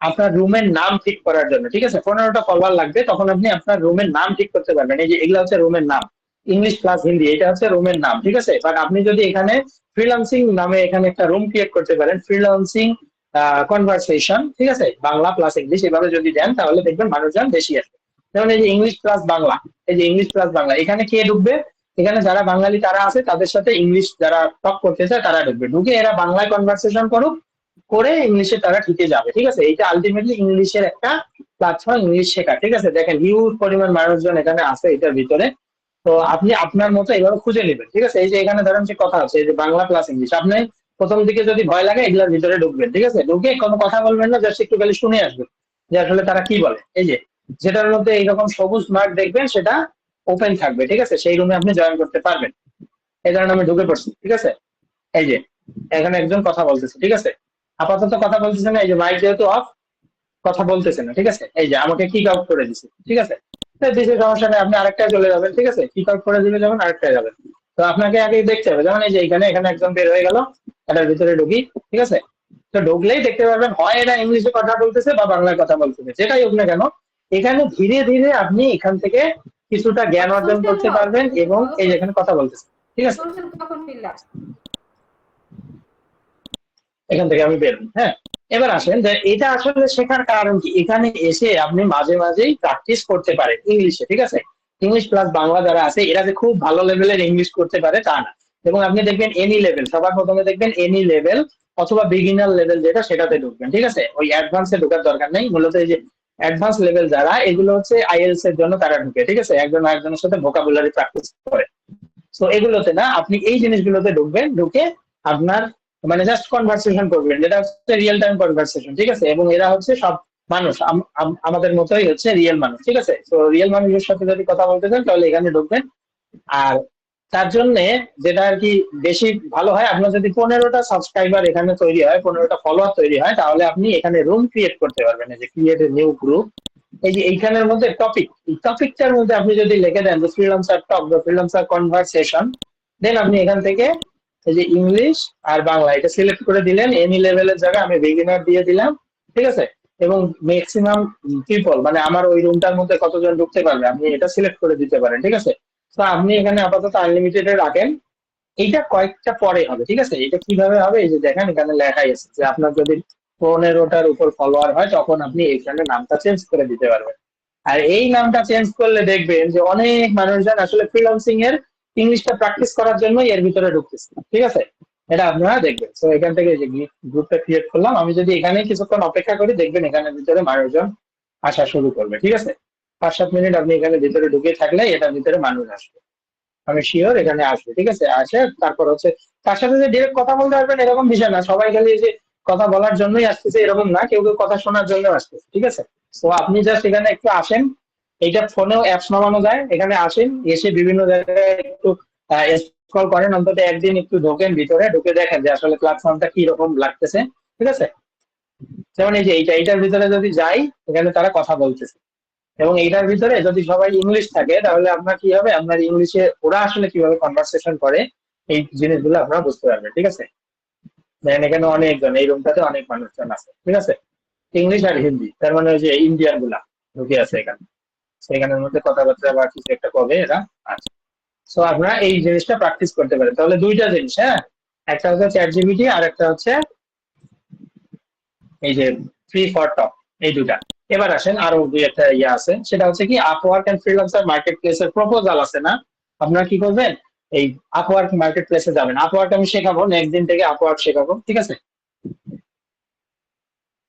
আপনার রুমের নাম ঠিক করার জন্য, ঠিক আছে। 15টা ফলোয়ার লাগবে, তখন আপনি আপনার রুমের নাম ঠিক করতে পারবেন। এই যে এগুলো হচ্ছে রুমের নাম, ইংলিশ প্লাস হিন্দি, এটা হচ্ছে রুমের নাম, ঠিক আছে। বাট আপনি যদি এখানে ফ্রিল্যান্সিং নামে এখানে একটা রুম ক্রিয়েট করতে পারেন, ফ্রিল্যান্সিং কনভারসেশন, ঠিক আছে, বাংলা প্লাস ইংলিশ, এভাবে যদি দেন তাহলে দেখবেন মানুষজন বেশি আসবে। যেমন এই যে ইংলিশ প্লাস বাংলা, এই যে ইংলিশ প্লাস বাংলা, এখানে কে ঢুকবে? এখানে যারা বাঙালি তারা আছে, তাদের সাথে ইংলিশ যারা টক করতে চায় তারা ঢুকবে, ঢুকে এরা বাংলায় কনভারসেশন করুক, করে ইংলিশে তারা ঠিকই যাবে, ঠিক আছে। এইটা আলটিমেটলি ইংলিশের একটা প্ল্যাটফর্ম, ইংলিশ শেখা, ঠিক আছে। দেখেন হিউজ পরিমাণ মানুষজন এখানে আছে এটার ভিতরে। তো আপনি আপনার মতো এইভাবে খুঁজে নেবেন, ঠিক আছে। এই যে এখানে ধরেন যে কথা আছে, এই যে বাংলা প্লাস ইংলিশ, আপনি প্রথম দিকে যদি ভয় লাগে এগুলোর ভিতরে ঢুকবেন, ঠিক আছে। ঢুকে কোনো কথা বলবেন না, জাস্ট একটু খালি শুনে আসবেন যে আসলে তারা কি বলে। এই যে যেটার মধ্যে এইরকম সবুজ মার্ক দেখবেন সেটা ওপেন থাকবে, ঠিক আছে, সেই রুমে আপনি জয়েন করতে পারবেন। এই কারণে আমি ঢুকে পড়ছি, ঠিক আছে। এই যে এখানে একজন কথা বলতেছে, ঠিক আছে, আপাতত কথা বলতেছে না, এই যে মাইক যেহেতু অফ, কথা বলতেছে না, ঠিক আছে। এই যে আমাকে কিক আউট করে দিছে, ঠিক আছে। দিছে, সমস্যা নেই, আপনি আরেকটায় চলে যাবেন, ঠিক আছে, কিক আউট করে দিলে যেমন আরেকটায় যাবেন। তো আপনাকে আগে দেখতে হবে, যেমন এই যে এখানে একজন বের হয়ে গেল, এটার ভিতরে ঢুকি, ঠিক আছে। তো ঢুকলেই দেখতে পারবেন হয় এরা ইংলিশে কথা বলতেছে বা বাংলায় কথা বলতেছে, যেটাই হোক না কেন, এখানে ধীরে ধীরে আপনি এখান থেকে কিছুটা জ্ঞান অর্জন সোশ্যাল করতে ওয়ার্ক পারবেন তুমি এবং ফলো এই যে করো, এখানে কথা বলতেছে, ঠিক আছে। সোশ্যাল কখন ফিল্লার এখান থেকে আমি বের হই, হ্যাঁ। এবার আসেন যে এটা আসলে শেখার কারণ কি, এখানে এসে আপনি মাঝে মাঝেই প্র্যাকটিস করতে পারেন ইংলিশে, ঠিক আছে। ইংলিশ প্লাস বাংলা যারা আছে এরা যে খুব ভালো লেভেলের ইংলিশ করতে পারে তা না। এবং আপনি দেখবেন এনি লেভেল, সবার প্রথমে দেখবেন এনি লেভেল অথবা বিগিনার লেভেল যেটা, সেটাতে ঢুকবেন, ঠিক আছে। ওই অ্যাডভান্সে ঢোকার দরকার নেই। মূলত এই যে অ্যাডভান্স লেভেল যারা, এগুলো হচ্ছে আইএলস এর জন্য তারা ঢুকে, ঠিক আছে, একজন আরেকজনের সাথে ভোকাবুলারি প্র্যাকটিস করে। তো এগুলোতে না, আপনি এই জিনিসগুলোতে ঢুকবেন, ঢুকে আপনার মানে জাস্ট কনভারসেশন করবেন, যেটা হচ্ছে রিয়েল টাইম কনভারসেশন, ঠিক আছে। এবং এরা হচ্ছে সব মানুষ, আমাদের মতোই হচ্ছে রিয়েল মানুষ, ঠিক আছে। তো রিয়েল মানুষের সাথে যদি কথা বলতে চান তাহলে এখানে ঢুকবেন। আর তার জন্য যেটা আর কি বেশি ভালো হয়, আপনার যদি 15টা সাবস্ক্রাইবার এখানে তৈরি হয়, 15টা ফলোয়ার তৈরি হয়, তাহলে আপনি এখানে রুম ক্রিয়েট করতে পারবেন, এই যে ক্রিয়েট এ নিউ গ্রুপ। এই যে এইখানের মধ্যে টপিক, এই টপিকটার মধ্যে আপনি যদি লিখে দেন যে ফ্রিল্যান্সার টক বা ফ্রিল্যান্সার কনভারসেশন, দেন আপনি এখান থেকে এই যে ইংলিশ আর বাংলা এটা সিলেক্ট করে দিলেন, এনি লেভেলের জায়গায় আমি বিগিনার দিয়ে দিলাম, ঠিক আছে। এবং ম্যাক্সিমাম পিপল মানে আমার ওই রুমটার মধ্যে কতজন ঢুকতে পারবে আপনি এটা সিলেক্ট করে দিতে পারেন, ঠিক আছে। তো আপনি এখানে আপাতত আনলিমিটেড রাখেন, এইটা কয়েকটা পরে হবে, ঠিক আছে। এটা কিভাবে হবে, এই যে দেখেন এখানে লেখাই আছে যে আপনার যদি 15টার উপর ফলোয়ার হয় তখন আপনি এখানে নামটা চেঞ্জ করে দিতে পারবেন। আর এই নামটা চেঞ্জ করলে দেখবেন যে অনেক মানুষজন আসলে ফ্রিল্যান্সিং এর ইংলিশটা প্র্যাকটিস করার জন্য এর ভিতরে ঢুকতেছে, ঠিক আছে। এটা আপনারা দেখবেন। তো এখান থেকে যে গ্রুপটা ক্রিয়েট করলাম, আমি যদি এখানে কিছুক্ষণ অপেক্ষা করি দেখবেন এখানে ভিতরে মানুষজন আসা শুরু করবে, ঠিক আছে। 5-7 মিনিট আপনি এখানে ভিতরে ঢুকে থাকলে এটার ভিতরে মানুষ আসবে, আমি শিওর এখানে আসবে, ঠিক আছে। আসে তারপর হচ্ছে তার সাথে যে ডিরেক্ট কথা বলতে পারবেন এরকম বিষয় না, সবাই খালি যে কথা বলার জন্যই আসতেছে এরকম না, কেউ কেউ কথা শোনার জন্য আসতেছে, ঠিক আছে। তো আপনি জাস্ট এখানে একটু আসেন, এইটা ফোনেও অ্যাপস নামানো যায়, এখানে আসেন, এসে বিভিন্ন জায়গায় একটু স্ক্রল করেন, অন্তত একদিন একটু ঢোকেন ভিতরে, ঢুকে দেখেন যে আসলে প্ল্যাটফর্মটা কি রকম লাগতেছে, ঠিক আছে। যেমন এই যে এইটার ভিতরে যদি যাই, এখানে তারা কথা বলতেছে, এবং এইটার ভিতরে যদি সবাই ইংলিশ থাকে তাহলে আপনার কি হবে, আপনার ইংলিশে ওরা আসলে কিভাবে কনভারসেশন করে এই জিনিসগুলো আপনারা বুঝতে পারবেন, ঠিক আছে। দেখেন এখানে অনেকজন, এই রুমটাতে অনেক মানুষজন আছে, ঠিক আছে, ইংলিশ আর হিন্দি, তার মানে ওই যে ইন্ডিয়ান গুলা ঢুকে আছে এখানে, সেখানের মধ্যে কথাবার্তা বা কিছু একটা কবে এরা আছে। সো আপনারা এই জিনিসটা প্র্যাকটিস করতে পারেন, তাহলে দুইটা জিনিস, হ্যাঁ, একটা হচ্ছে চ্যাট জিপিটি আর একটা হচ্ছে এই যে ফ্রি ফর টক, এই দুটা। এবার আসেন আরো দুই একটা ইয়ে আছে, সেটা হচ্ছে কি আপওয়ার্ক এন্ড ফ্রিল্যান্সার মার্কেট প্লেসের প্রপোজাল আছে না, আপনারা কি করবেন, এই আপওয়ার্ক মার্কেট প্লেসে যাবেন। আপওয়ার্ক আমি শেখাবো, নেক্সট দিন থেকে আপওয়ার্ক শেখাবো, ঠিক আছে?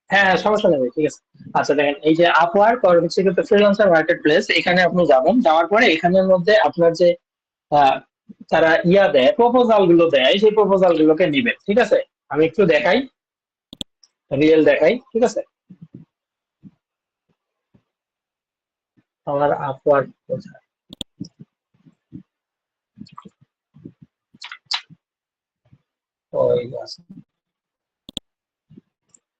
হ্যাঁ হ্যাঁ, সমস্যা নেই, ঠিক আছে। আচ্ছা দেখেন, এই যে আপওয়ার্ক আর হচ্ছে কিন্তু ফ্রিল্যান্সার মার্কেট প্লেস, এখানে আপনি যাবেন, যাওয়ার পরে এখানের মধ্যে আপনার যে আহ, তারা দেয়, প্রপোজাল গুলো দেয়, সেই প্রপোজাল গুলোকে নিবেন, ঠিক আছে? আমি একটু দেখাই, রিয়েল দেখাই, ঠিক আছে? আমার আপওয়ার্ক কোথায়? ওই আছে।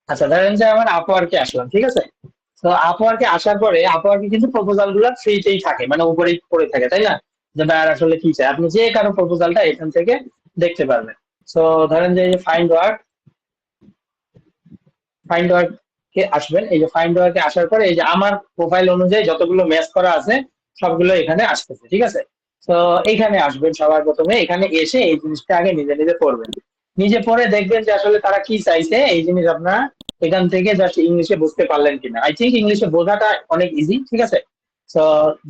আচ্ছা ধরেন যে আমার আপওয়ার্কে আসলাম, ঠিক আছে? তো আপওয়ার্কে আসার পরে আপওয়ার্কে কিন্তু প্রপোজাল গুলো ফ্রিতেই থাকে, মানে উপরেই পড়ে থাকে, তাই না? যে বায়ার আসলে কি চায়, আপনি যে কারো প্রপোজালটা এখান থেকে দেখতে পারবেন। তো ধরেন যে ফাইন্ড ওয়ার্ক, ফাইন্ড ওয়ার্ক কে আসবেন, এই যে ফাইন্ড ওয়ার্কে আসার পরে এই যে আমার প্রোফাইল অনুযায়ী যতগুলো ম্যাচ করা আছে সবগুলো এখানে আসতেছে, ঠিক আছে? তো এইখানে আসবেন সবার প্রথমে, এখানে এসে এই জিনিসটা আগে নিজে নিজে করবেন। নিজে পড়ে দেখবেন যে আসলে তারা কি চাইছে, এই জিনিস আপনারা এখান থেকে জাস্ট ইংলিশে বুঝতে পারলেন কিনা। আই থিঙ্ক ইংলিশে বোঝাটা অনেক ইজি, ঠিক আছে? তো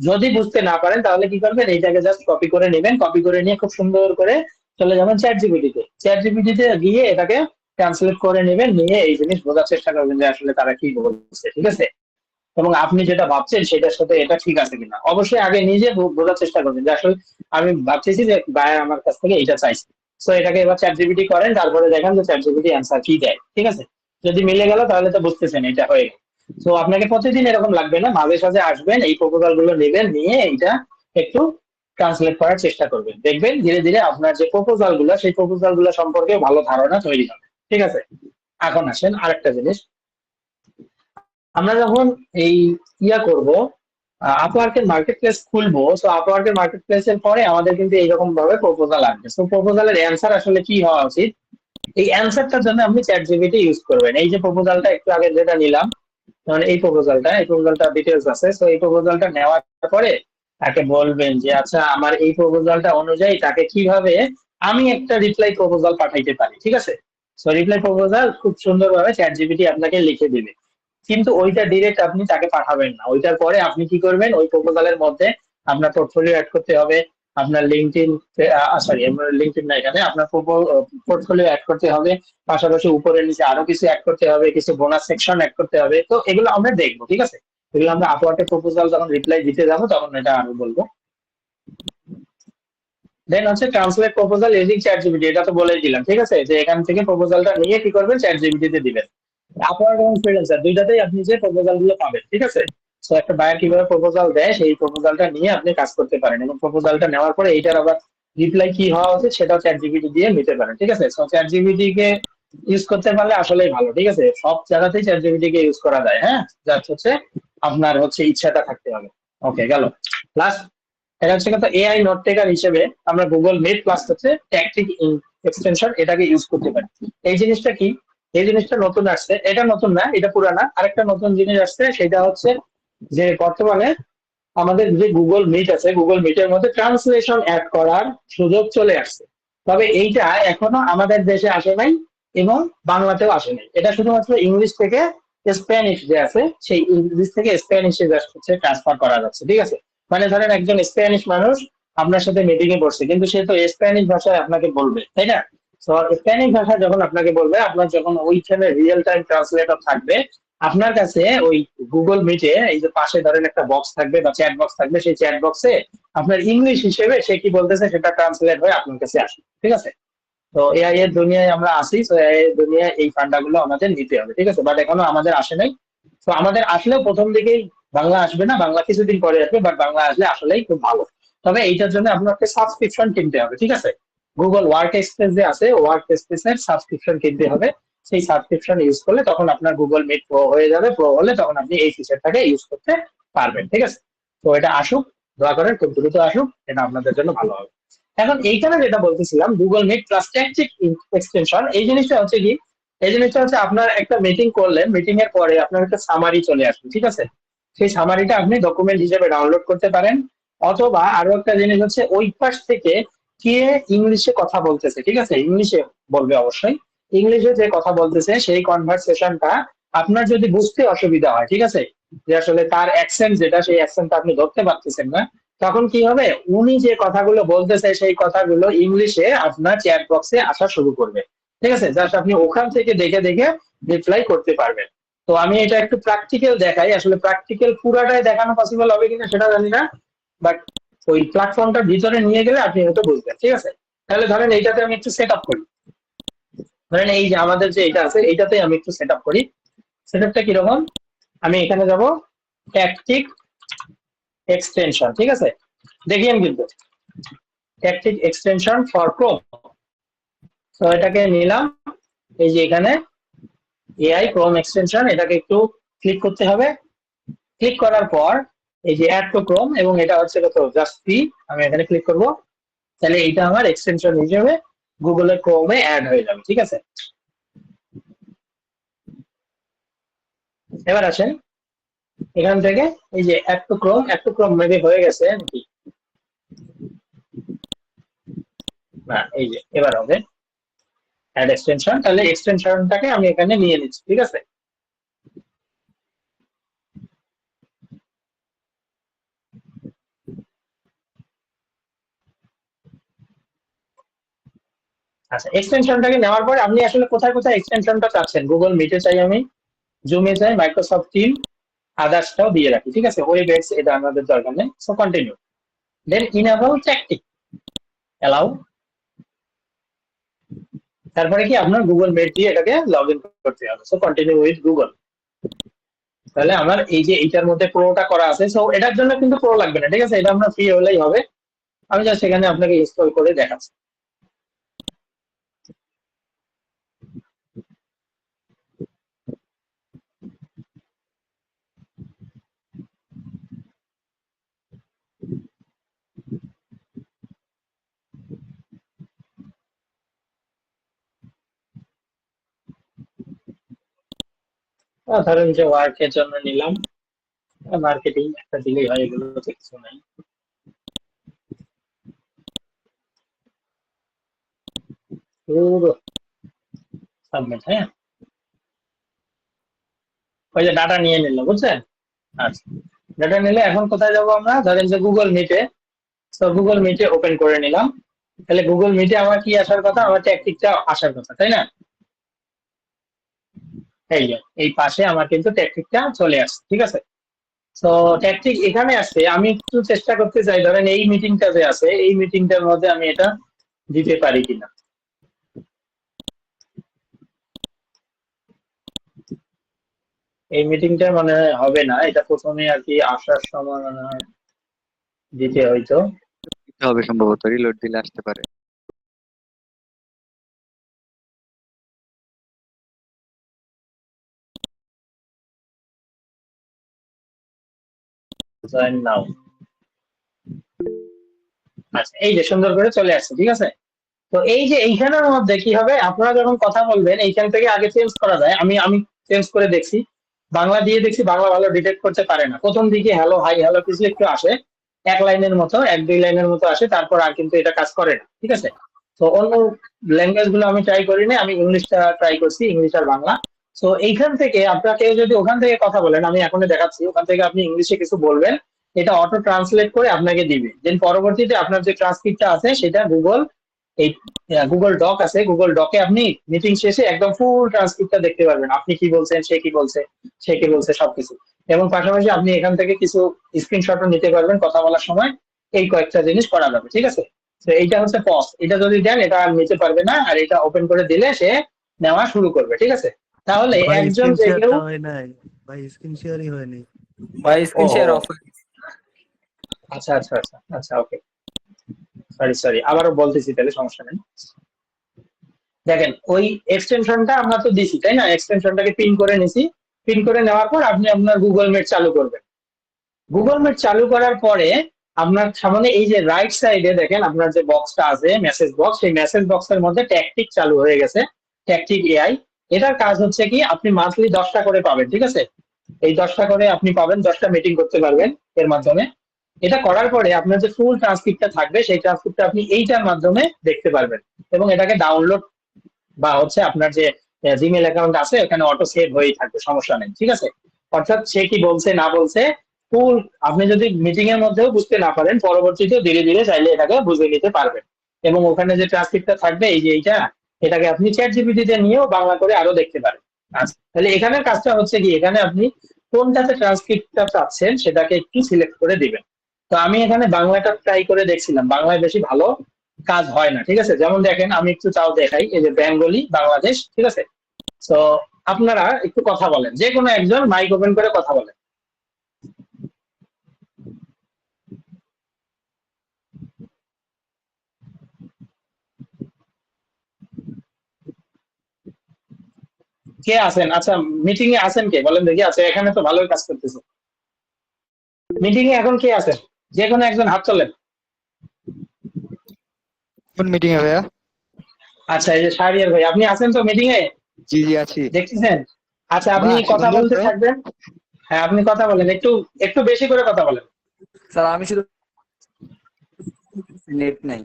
যদি বুঝতে না পারেন তাহলে কি করবেন, এইটাকে জাস্ট কপি করে নেবেন, কপি করে নিয়ে খুব সুন্দর করে চলে যাবেন চ্যাট জিপিটিতে। চ্যাট জিপিটিতে গিয়ে এটাকে ট্রান্সলেট করে নেবেন, নিয়ে এই জিনিস বোঝার চেষ্টা করবেন যে আসলে তারা কি বলছে, ঠিক আছে? এবং আপনি যেটা ভাবছেন সেটার সাথে এটা ঠিক আছে কিনা। অবশ্যই আগে নিজে বোঝার চেষ্টা করবেন যে আসলে আমি ভাবতেছি যে বায়ার আমার কাছ থেকে এটা চাইছে। তো এটাকে এবার চ্যাট জিপিটি করেন, তারপরে দেখেন যে চ্যাট জিপিটি অ্যান্সার কি দেয়, ঠিক আছে? যদি মিলে গেল তাহলে তো বুঝতেছেন এটা হয়ে গেল। তো আপনাকে প্রতিদিন এরকম লাগবে না, মাঝে সাঝে আসবেন, এই প্রপোজাল গুলো নেবেন, নিয়ে এইটা একটু ট্রান্সলেট করার চেষ্টা করবেন। দেখবেন ধীরে ধীরে আপনার যে প্রপোজাল গুলো, সেই প্রপোজাল গুলো সম্পর্কে ভালো ধারণা তৈরি হবে, ঠিক আছে? এখন আসেন আরেকটা জিনিস, আমরা যখন এই করব, আপওয়ার্কের মার্কেট প্লেস খুলবো, তো আপওয়ার্কের মার্কেট প্লেসের পরে আমাদের কিন্তু এইরকম ভাবে প্রপোজাল আসবে। তো প্রপোজালের অ্যান্সার আসলে কি হওয়া উচিত, এই অ্যান্সারটার জন্য আপনি চ্যাট জিপিটি ইউজ করবেন। এই যে প্রপোজালটা একটু আগে যেটা নিলাম, মানে এই প্রপোজালটা ডিটেলস আছে, তো এই প্রপোজালটা নেওয়ার পরে তাকে বলবেন যে আচ্ছা আমার এই প্রপোজালটা অনুযায়ী তাকে কিভাবে আমি একটা রিপ্লাই প্রপোজাল পাঠাইতে পারি, ঠিক আছে? তো রিপ্লাই প্রপোজাল খুব সুন্দরভাবে চ্যাট জিপিটি আপনাকে লিখে দিবে, কিন্তু ওইটা ডিরেক্ট আপনি তাকে পাঠাবেন না। ওইটার পরে আপনি কি করবেন, ওই প্রপোজালের মধ্যে আপনার পোর্টফোলিও অ্যাড করতে হবে, আপনার লিঙ্কডইন, সরি লিঙ্কডইন না, এখানে আপনার পোর্টফোলিও অ্যাড করতে হবে, পাশাপাশি উপরে নিচে আরো কিছু অ্যাড করতে হবে, কিছু বোনাস সেকশন অ্যাড করতে হবে। তো এগুলো আমরা দেখবো, ঠিক আছে? এগুলো আমরা আপওয়ার্কের প্রপোজাল যখন রিপ্লাই দিতে যাবো তখন এটা আমি বলবো। দেন হচ্ছে translate proposal using chat GPT, এটা তো বলেই দিলাম, ঠিক আছে? যে এখান থেকে প্রপোজালটা নিয়ে কি করবেন, চ্যাট জিপিটি তে দিবেন। আপওয়ার্ক এবং ফ্রিল্যান্সার দুইটাতেই আপনি যে প্রপোজাল গুলো পাবেন, ঠিক আছে? তো একটা বায়ার কিভাবে প্রপোজাল দেয় সেই প্রপোজালটা নিয়ে আপনি কাজ করতে পারেন, এবং প্রপোজালটা নেওয়ার পরে এইটার আবার রিপ্লাই কি হওয়া উচিত সেটাও চ্যাট জিপিটি দিয়ে নিতে পারেন, ঠিক আছে? তো চ্যাট জিপিটি কে ইউজ করতে পারলে আসলেই ভালো, ঠিক আছে? সব জায়গাতেই চ্যাট জিপিটি কে ইউজ করা যায়, হ্যাঁ, জাস্ট হচ্ছে আপনার হচ্ছে ইচ্ছাটা থাকতে হবে। ওকে, গেল। প্লাস এটা হচ্ছে কিন্তু এআই নোট টেকার হিসেবে আমরা গুগল মিট প্লাস হচ্ছে ট্যাকটিক এক্সটেনশন এটাকে ইউজ করতে পারি। এই জিনিসটা কি, এই জিনিসটা নতুন আসছে, এটা নতুন না, এটা পুরানা। আরেকটা নতুন জিনিস আসছে, সেটা হচ্ছে যে বর্তমানে আমাদের যে গুগল মিট আছে, গুগল মিটের মধ্যে ট্রান্সলেশন অ্যাড করার সুযোগ চলে আসছে। তবে এইটা এখনো আমাদের দেশে আসে নাই, এবং বাংলাতেও আসে নাই। এটা শুধুমাত্র ইংলিশ থেকে স্প্যানিশ যে আছে, সেই ইংলিশ থেকে স্প্যানিশে জাস্ট হচ্ছে ট্রান্সফার করা যাচ্ছে, ঠিক আছে? মানে ধরেন একজন স্প্যানিশ মানুষ আপনার সাথে মিটিং এ বসছে, কিন্তু সে তো স্প্যানিশ ভাষায় আপনাকে বলবে, তাই না? তো স্প্যানিশ ভাষা যখন আপনাকে বলবে, আপনার যখন ওইখানে রিয়েল টাইম ট্রান্সলেটর থাকবে আপনার কাছে, ওই গুগল মিটে এই যে পাশে ধরেন একটা বক্স থাকবে বা চ্যাট বক্স থাকবে, সেই চ্যাট বক্সে আপনার ইংলিশ হিসেবে সে কি বলতেছে সেটা ট্রান্সলেট হয়ে আপনার কাছে আসবে, ঠিক আছে? তো এআই এর দুনিয়ায় আমরা আসি, তো এআই এর দুনিয়ায় এই ফান্ডা গুলো আমাদের নিতে হবে, ঠিক আছে? বাট এখনো আমাদের আসে নাই। তো আমাদের আসলেও প্রথম দিকেই বাংলা আসবে না, বাংলা কিছুদিন পরে আসবে, বাট বাংলা আসলে আসলেই খুব ভালো। তবে এইটার জন্য আপনাকে সাবস্ক্রিপশন কিনতে হবে, ঠিক আছে? গুগল ওয়ার্ক এক্সপ্রেস যে আছে, ওয়ার্ক এক্সপ্রেস এর সাবস্ক্রিপশন কিনতে হবে। সেই সাবস্ক্রিপশন ইউজ করলে তখন আপনার গুগল মিট প্রো হয়ে যাবে, প্রো হলে তখন আপনি এই ফিচারটাকে ইউজ করতে পারবেন, ঠিক আছে? তো এটা আসুক, দোয়া করেন খুব দ্রুত আসুক, এটা আপনাদের জন্য ভালো হবে। এখন এইখানে যেটা বলতেছিলাম, Google Meet plus tactic extension, এই জিনিসটা হচ্ছে কি, এই জিনিসটা হচ্ছে আপনার একটা মিটিং করলেন, মিটিং এর পরে আপনার একটা সামারি চলে আসবে, ঠিক আছে? সেই সামারিটা আপনি ডকুমেন্ট হিসেবে ডাউনলোড করতে পারেন, অথবা আরো একটা জিনিস হচ্ছে ওই পাশ থেকে কে ইংলিশে কথা বলতেছে, ঠিক আছে, ইংলিশে বলবে অবশ্যই, ইংলিশে যে কথা বলতেছে সেই কনভারসেশনটা আপনার যদি বুঝতে অসুবিধা হয়, ঠিক আছে, যে আসলে তার অ্যাকসেন্ট যেটা, সেই অ্যাকসেন্টটা আপনি ধরতে পারতেছেন না, তখন কি হবে, উনি যে কথাগুলো বলতেছে সেই কথাগুলো ইংলিশে আপনার চ্যাট বক্সে আসা শুরু করবে। ঠিক আছে, জাস্ট আপনি ওখান থেকে দেখে দেখে রিপ্লাই করতে পারবেন। তো আমি এটা একটু প্র্যাকটিক্যাল দেখাই, আসলে প্র্যাকটিক্যাল পুরাটাই দেখানো পসিবল হবে কিনা সেটা জানি না, বাট ওই প্ল্যাটফর্মটার ভিতরে নিয়ে গেলে আপনি হয়তো বুঝবেন। ঠিক আছে, তাহলে ধরেন এইটাতে আমি একটু সেট আপ করি। ধরেন এই যে আমাদের যে এটা আছে এইটাতে আমি একটু সেট আপ করি। সেট আপটা কিরকম, আমি এখানে যাব ট্যাকটিক এক্সটেনশন। ঠিক আছে, দেখিয়েন কিন্তু ট্যাকটিক এক্সটেনশন ফর ক্রোম। তো এটাকে নিলাম, এই যে এখানে এআই ক্রোম এক্সটেনশন, এটাকে একটু ক্লিক করতে হবে। ক্লিক করার পর এই যে অ্যাড টু ক্রোম, এবং এটা হচ্ছে কত জাস্ট ফ্রি, আমি এখানে ক্লিক করব, তাহলে এটা আমার এক্সটেনশন হিসেবে গুগলের ক্রোমে অ্যাড হয়ে যাবে। ঠিক আছে, এবার আসেন এখান থেকে এই যে অ্যাড টু ক্রোম মেবি হয়ে গেছে নাকি না, এই যে এবার হবে অ্যাড এক্সটেনশন, তাহলে এক্সটেনশনটাকে আমি এখানে নিয়ে নিচ্ছি। ঠিক আছে, আচ্ছা এক্সটেনশনটাকে নেওয়ার পরে আপনি আসলে কোথায় কোথায় এক্সটেনশনটা চাচ্ছেন, গুগল মিটে চাই আমি, জুমে চাই, মাইক্রোসফট টিম, আদার্সটাও দিয়ে রাখি। ঠিক আছে, ওয়েব এক্স এটা আমাদের দরকার নেই, সো কন্টিনিউ। দেন ইনেবল ট্যাকটিক, অ্যালাউ, তারপরে কি আপনার গুগল মিট দিয়ে এটাকে লগ ইন করতে হবে, সো কন্টিনিউ উইথ গুগল। তাহলে আমার এই যে এইটার মধ্যে প্রোটা করা আছে, সো এটার জন্য কিন্তু প্রো লাগবে না। ঠিক আছে, এটা আপনার ফ্রি হলেই হবে, আমি জাস্ট এখানে আপনাকে ইনস্টল করে দেখাচ্ছি। ধরেন যে ওয়ার্কের জন্য নিলাম, মার্কেটিং একটা দিলেই হয়, এগুলো তো কিছু নাই। সাবমিট, হ্যাঁ, ওই যে ডাটা নিয়ে নিল, বুঝছেন? আচ্ছা, ডাটা নিলে এখন কোথায় যাবো আমরা, ধরেন যে গুগল মিটে, তো গুগল মিটে ওপেন করে নিলাম। তাহলে গুগল মিটে আমার কি আসার কথা, আমার ট্যাকটিকটা আসার কথা, তাই না? এই যে এই পাশে আমার কিন্তু ট্যাকটিকটা চলে আসছে। ঠিক আছে, তো ট্যাকটিক এখানে আসছে, আমি একটু চেষ্টা করতে চাই, ধরেন এই মিটিংটা যে আছে এই মিটিংটার মধ্যে আমি এটা দিতে পারি কিনা। এই মিটিংটা মানে হবে না, এটা প্রথমে আর কি আসার সময় মনে হয় দিতে হয়তো। দিতে হবে, সম্ভবত রিলোড দিলে আসতে পারে। জয়েন নাও, আচ্ছা এই যে সুন্দর করে চলে আসছে। ঠিক আছে, তো এই যে এইখানের মধ্যে কি হবে, আপনারা যখন কথা বলবেন এইখান থেকে আগে চেঞ্জ করা যায়, আমি আমি চেঞ্জ করে দেখছি, বাংলা দিয়ে দেখছি, বাংলা ভালো ডিটেক্ট করতে পারে না, প্রথম দিকে হ্যালো হাই হ্যালো কিছু একটু আসে, এক লাইনের মতো, এক দুই লাইনের মতো আসে, তারপর আর কিন্তু এটা কাজ করে না। ঠিক আছে, তো অন্য ল্যাঙ্গুয়েজ গুলো আমি ট্রাই করিনি, আমি ইংলিশটা ট্রাই করছি, ইংলিশ আর বাংলা। তো এইখান থেকে আপনাকে যদি ওখান থেকে কথা বলেন, আমি এখন দেখাচ্ছি, ওখান থেকে আপনি ইংলিশে কিছু বলবেন, এটা অটো ট্রান্সলেট করে আপনাকে দিবে, দেন পরবর্তীতে আপনার যে ট্রান্সক্রিপ্টটা আছে সেটা গুগল, এই গুগল ডক আছে, গুগল ডকে আপনি মিটিং শেষে একদম ফুল ট্রান্সক্রিপ্টটা দেখতে পারবেন, আপনি কি বলছেন, সে কি বলছে, সে কি বলছে, সবকিছু। এবং পাশাপাশি আপনি এখান থেকে কিছু স্ক্রিনশটও নিতে পারবেন কথা বলার সময়, এই কয়েকটা জিনিস করা যাবে। ঠিক আছে, তো এইটা হচ্ছে পজ, এটা যদি দেন এটা আর নিতে পারবে না, আর এটা ওপেন করে দিলে সে নেওয়া শুরু করবে। ঠিক আছে, তাহলে ভাই একজন স্ক্রিন যে কেউ, শেয়ারটা হয় নাই, ভাই স্ক্রিন শেয়ারই হয়নি। ভাই ও স্ক্রিন শেয়ার অফ। আচ্ছা আচ্ছা আচ্ছা আচ্ছা, ওকে, সরি সরি, আবারও বলতেছি, তাহলে সমস্যা নেই। দেখেন ওই এক্সটেনশনটা আমরা তো দিছি, তাই না, এক্সটেনশনটাকে পিন করে নিছি, পিন করে নেওয়ার পর আপনি আপনার গুগল মিট চালু করবেন। গুগল মিট চালু করার পরে আপনার সামনে এই যে রাইট সাইডে দেখেন আপনার যে বক্সটা আছে মেসেজ বক্স, সেই মেসেজ বক্সের মধ্যে ট্যাকটিক চালু হয়ে গেছে, ট্যাকটিক এআই। এটার কাজ হচ্ছে কি, আপনি মান্থলি 10টা করে পাবেন। ঠিক আছে, এই 10টা করে আপনি পাবেন, 10টা মিটিং করতে পারবেন এর মাধ্যমে। এটা করার পরে আপনার যে ফুল ট্রান্সক্রিপ্টটা থাকবে সেই ট্রান্সক্রিপ্টটা আপনি এইটার মাধ্যমে দেখতে পারবেন, এবং এটাকে ডাউনলোড বা হচ্ছে আপনার যে জিমেল অ্যাকাউন্ট আছে ওখানে অটো সেভ হয়েই থাকবে, সমস্যা নেই। ঠিক আছে, অর্থাৎ সে কি বলছে না বলছে ফুল, আপনি যদি মিটিং এর মধ্যেও বুঝতে না পারেন পরবর্তীতে ধীরে ধীরে চাইলে এটাকে বুঝে নিতে পারবেন। এবং ওখানে যে ট্রান্সক্রিপ্টটা থাকবে এই যে এটাকে আপনি চ্যাট জিপিটিতে নিয়েও বাংলা করে আরো দেখতে পারেন। আচ্ছা, তাহলে এখানের কাজটা হচ্ছে কি, এখানে আপনি কোনটাতে ট্রান্সক্রিপ্টটা চাচ্ছেন সেটাকে একটু সিলেক্ট করে দিবেন। তো আমি এখানে বাংলাটা ট্রাই করে দেখছিলাম, বাংলায় বেশি ভালো কাজ হয় না, ঠিক আছে। যেমন দেখেন আমি একটু তাও দেখাই, এই যে বেঙ্গলি বাংলাদেশ, ঠিক আছে। তো আপনারা একটু কথা বলেন, যে কোনো একজন মাইক ওপেন করে কথা বলেন। কে আছেন? আচ্ছা, মিটিং এ আছেন কে বলেন দেখি। আচ্ছা, এখানে তো ভালোই কাজ করতেছে। মিটিং এ এখন কে আছেন? যে কোনো একজন হাত তোলেন। কোন মিটিং এ ভাইয়া? আচ্ছা, এই যে শাহরিয়ার ভাই, আপনি আছেন তো মিটিং এ? জি জি আছি। দেখতেছেন? আচ্ছা, আপনি বাহ, কথা সুন্দর বলতে তো। থাকবেন। হ্যাঁ, আপনি কথা বলেন, একটু একটু বেশি করে কথা বলেন। স্যার আমি শুধু নেট নাই।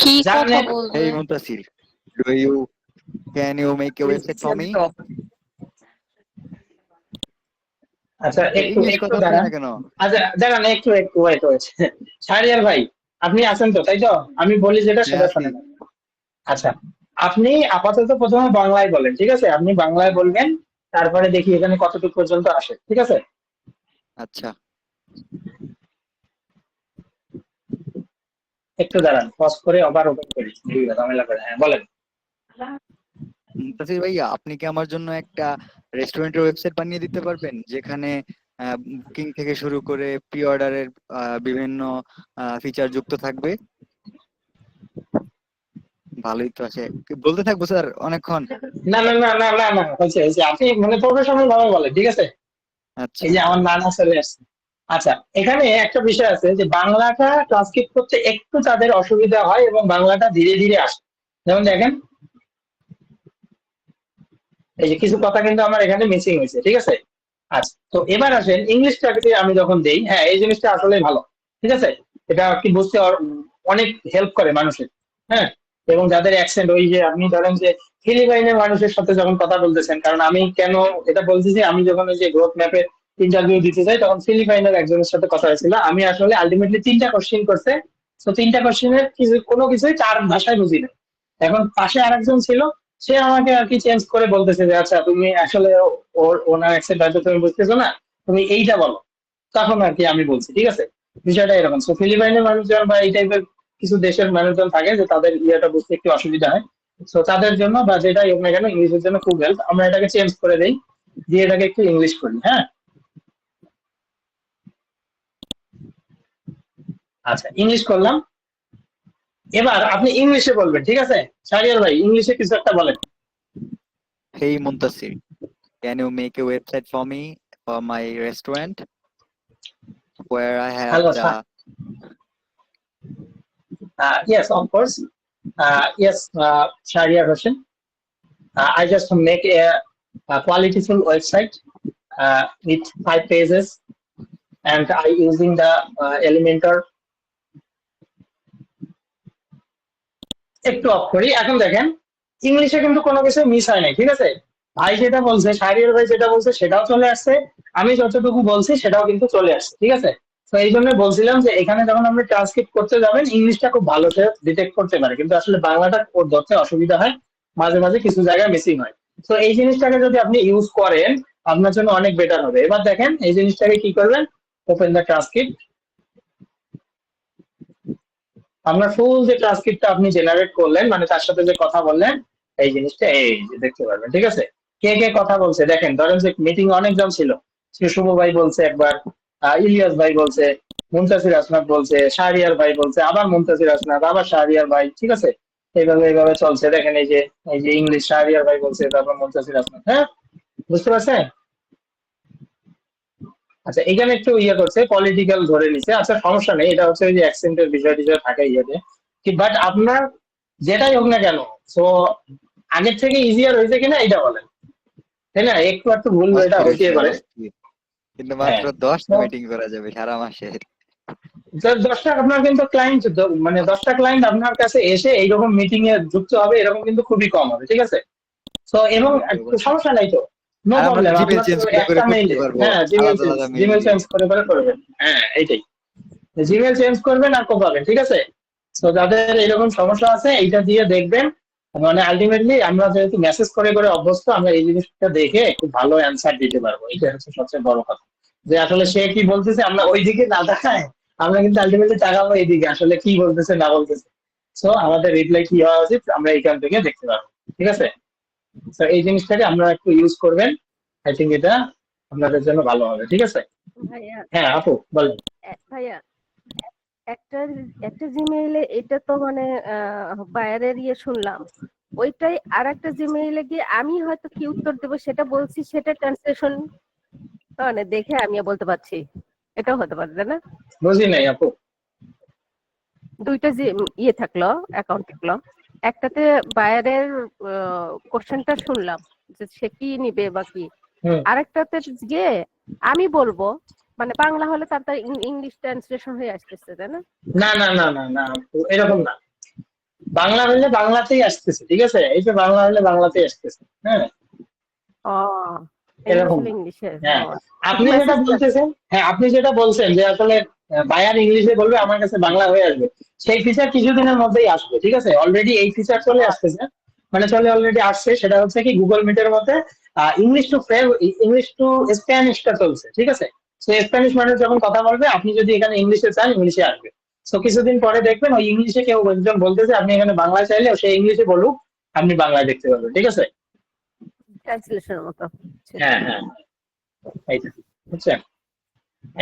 কি যার কথা নেট, বলবে? Hey Muntasir, can you make a website for me? আচ্ছা একটু ইংলিশ একটু কথা বলছেন দাঁড়ান। না কেন? আচ্ছা দাঁড়ান, একটু একটু ওয়েট হয়েছে। শাহরিয়ার ভাই, আপনি আছেন তো, তাই তো? আমি বলি যেটা হ্যাঁ সেটা আছি। শোনেন। আচ্ছা, আপনি আপাতত প্রথমে বাংলায় বলেন, ঠিক আছে? আপনি বাংলায় বলবেন, তারপরে দেখি এখানে কতটুকু পর্যন্ত আসে, ঠিক আছে? আচ্ছা, একটু দাঁড়ান, পজ করে আবার ওপেন করি, ঝামেলা করে। হ্যাঁ বলেন। মুনতাসির ভাইয়া, আপনি কি আমার জন্য একটা রেস্টুরেন্টের ওয়েবসাইট বানিয়ে দিতে পারবেন, যেখানে বুকিং থেকে শুরু করে প্রি অর্ডারের বিভিন্ন ফিচার যুক্ত থাকবে? ভালোই তো আছে, বলতে থাকবো স্যার অনেকক্ষণ? না না না না না না, হয়েছে হয়েছে, আপনি মানে প্রফেশনাল ভাবে বলেন, ঠিক আছে? আচ্ছা, এই যে আমার নানা চলে আসছে। আচ্ছা, এখানে একটা বিষয় আছে যে বাংলাটা ট্রান্সক্রিপ্ট করতে একটু তাদের অসুবিধা হয় এবং বাংলাটা ধীরে ধীরে আসে। যেমন দেখেন, এই যে কিছু কথা কিন্তু আমার এখানে মিসিং হয়েছে, ঠিক আছে। আচ্ছা, তো এবার আসেন ইংলিশটাকে আমি যখন দেই, হ্যাঁ এই জিনিসটা আসলে ভালো, ঠিক আছে। এটা কি বুঝতে অনেক হেল্প করে মানুষের। হ্যাঁ, এবং যাদের অ্যাকসেন্ট, ওই যে আপনি ধরেন যে ফিলিপাইনের মানুষের সাথে যখন কথা বলতেছেন, কারণ আমি কেন এটা বলতেছি, আমি যখন ওই যে গ্রোথ ম্যাপে ইন্টারভিউ দিতে যাই তখন ফিলিপাইনের একজনের সাথে কথা হয়েছিল। আমি আসলে আলটিমেটলি 3টা কোশ্চেন করছে, তো 3টা কোশ্চেনের কোনো কিছুই তার ভাষায় বুঝি না। এখন পাশে আরেকজন ছিল, সে আমাকে আর কি চেঞ্জ করে বলতেছে যে আচ্ছা তুমি আসলে ওনার অ্যাকসেন্ট হয়তো তুমি বুঝতেছো না, তুমি এইটা বলো। তখন আর কি আমি বলছি, ঠিক আছে। বিষয়টা এরকম। সো ফিলিপাইনের মানুষজন বা এই টাইপের কিছু দেশের মানুষজন থাকে যে তাদের ইয়েটা বুঝতে একটু অসুবিধা হয়। সো তাদের জন্য বা যেটাই হোক না কেন, ইংলিশের জন্য খুব হেল্প। আমরা এটাকে চেঞ্জ করে দেই, দিয়ে এটাকে একটু ইংলিশ করি। হ্যাঁ, আচ্ছা ইংলিশ করলাম। এবার আপনি ইংলিশে বলবেন, ঠিক আছে? শাহরিয়ার ভাই, ইংলিশে কিছু একটা বলেন। hey Muntasir, can you make a website for me for my restaurant where I have hello, the yes, of course. Yes, Shahriar Hossain. I just make a qualityful website with 5 pages, and I using the Elementor. একটু of করি। এখন দেখেন, ইংলিশে কিন্তু কোনো কিছু miss হয় নাই, ঠিক আছে। ভাই যেটা বলছে, শাহরিয়ার ভাই যেটা বলছে সেটাও চলে আসছে, আমি যতটুকু বলছি সেটাও কিন্তু চলে আসছে, ঠিক আছে। তো এই জন্য বলছিলাম যে এখানে যখন আপনি ট্রান্সক্রিপ্ট করতে যাবেন, ইংলিশটা খুব ভালো সে ডিটেক্ট করতে পারে, কিন্তু আসলে বাংলাটা ওর ধরতে অসুবিধা হয়, মাঝে মাঝে কিছু জায়গায় মিসিং হয়। তো এই জিনিসটাকে যদি আপনি ইউজ করেন, আপনার জন্য অনেক বেটার হবে। এবার দেখেন এই জিনিসটাকে কি করবেন, ওপেন দ্য ট্রান্সক্রিপ্ট। আপনার ফুল যে ট্রান্সক্রিপ্টটা আপনি জেনারেট করলেন, মানে তার সাথে যে কথা বললেন, এই জিনিসটা এই যে দেখতে পারবেন, ঠিক আছে। কে কে কথা বলছে দেখেন, ধরেন যে মিটিং অনেকজন ছিল, সে শুভ ভাই বলছে একবার, ইলিয়াস ভাই বলছে, মুনতাসির আসনাদ বলছে, শাহরিয়ার ভাই বলছে, আবার মুনতাসির আসনাদ, আবার শাহরিয়ার ভাই, ঠিক আছে। এইভাবে এইভাবে চলছে। দেখেন এই যে ইংলিশ শাহরিয়ার ভাই বলছে, তারপর মুনতাসির আসনাদ। হ্যাঁ, বুঝতে পারছেন? আচ্ছা, এখানে একটু ইয়ে করছে, পলিটিক্যাল ধরে নিছে। আচ্ছা সমস্যা নেই, এটা হচ্ছে ওই যে অ্যাকসেন্টের বিষয় টিষয় থাকে ইয়েতে। বাট আপনার যেটাই হোক না কেন, তো আগের থেকে ইজিয়ার হয়েছে কিনা এটা বলেন, তাই না? একটু একটু ভুল এটা অস্থির হতে হয়েছে, পারে। অস্থির। কিন্তু হ্যাঁ, মাত্র 10টা তো মিটিং করা যাবে সারা মাসে। 10টা আপনার কিন্তু ক্লায়েন্ট, মানে 10টা ক্লায়েন্ট আপনার কাছে এসে এইরকম মিটিং এ যুক্ত হবে এরকম কিন্তু খুবই কম হবে, ঠিক আছে। তো এবং হ্যাঁ, এটাও কথা। সমস্যা নাই তো, নো আর আমরা প্রবলেম, জিমেল আপনার চেঞ্জ তো করে একটা করতে মেইলে, পারবো, হ্যাঁ আলাদা আলাদা মেইল জিমেল দিয়ে। চেঞ্জ করে করবেন, হ্যাঁ এইটাই, জিমেল চেঞ্জ করবেন আর পাবেন, ঠিক আছে। তো যাদের এরকম সমস্যা আছে এইটা দিয়ে দেখবেন, মানে আলটিমেটলি আমরা যেহেতু মেসেজ করে অভ্যস্ত, আমরা এই জিনিসটা দেখে খুব ভালো অ্যান্সার দিতে পারবো, এটা হচ্ছে সবচেয়ে বড় কথা। যে আসলে সে কি বলতেছে আমরা ওই দিকে না দেখায়, আমরা কিন্তু আলটিমেটলি তাকাবো এইদিকে আসলে কি বলতেছে না বলতেছে। সো আমাদের রিপ্লাই কি হওয়া উচিত আমরা এইখান থেকে দেখতে পারবো, ঠিক আছে। তো এই জিনিসটাকে আমরা একটু ইউজ করবেন, আই থিঙ্ক এটা আপনাদের জন্য ভালো হবে, ঠিক আছে। ভাইয়া হ্যাঁ আপু বলেন। ভাইয়া একটা একটা জিমেইলে এটা তো মানে বায়ারের ইয়ে শুনলাম, ওইটাই আর একটা জিমেইলে গিয়ে আমি হয়তো কি উত্তর দেবো সেটা বলছি, সেটা ট্রান্সলেশন মানে দেখে আমিও বলতে পারছি, এটাও হতে পারে তাই না? বুঝি নাই আপু। দুইটা যে ইয়ে থাকলো, অ্যাকাউন্ট থাকলো, একটাতে বায়ারের কোশ্চেনটা শুনলাম যে সে কি নিবে বা কি, হুম। আরেকটাতে গিয়ে আমি বলবো, মানে বাংলা হলে তার ইংলিশ ট্রান্সলেশন হয়ে আসতেছে তাই না? না না না না না আপু, এরকম না, বাংলা হলে বাংলাতেই আসতেছে, ঠিক আছে, এই যে বাংলা হলে বাংলাতেই আসতেছে, হ্যাঁ ও ইংলিশ এরকম হলে না। ইংলিশে। হ্যাঁ শুধু আপনি যেটা মেসেজ বলতেছেন, হ্যাঁ আপনি যেটা বলছেন যে আসলে বায়ার ইংলিশে বলবে আমার কাছে বাংলা হয়ে আসবে, সেই ফিচার কিছুদিনের মধ্যেই আসবে, ঠিক আছে, অলরেডি এই ফিচার চলে আসতেছে, মানে অলরেডি আসছে, সেটা হচ্ছে কি গুগল মিটের মধ্যে ইংলিশ টু স্প্যানিশটা চলছে, ঠিক আছে। তো স্প্যানিশ মানুষ যখন কথা বলবে আপনি যদি এখানে ইংলিশে চান ইংলিশে আসবে। তো কিছুদিন পরে দেখবেন ওই ইংলিশে কেউ একজন বলতেছে, আপনি এখানে বাংলায় চাইলে সে ইংলিশে বলুক, আপনি বাংলায় দেখতে পারবেন, ঠিক আছে। ট্রান্সলেশনের মতো। হ্যাঁ হ্যাঁ এইটা বুঝছেন,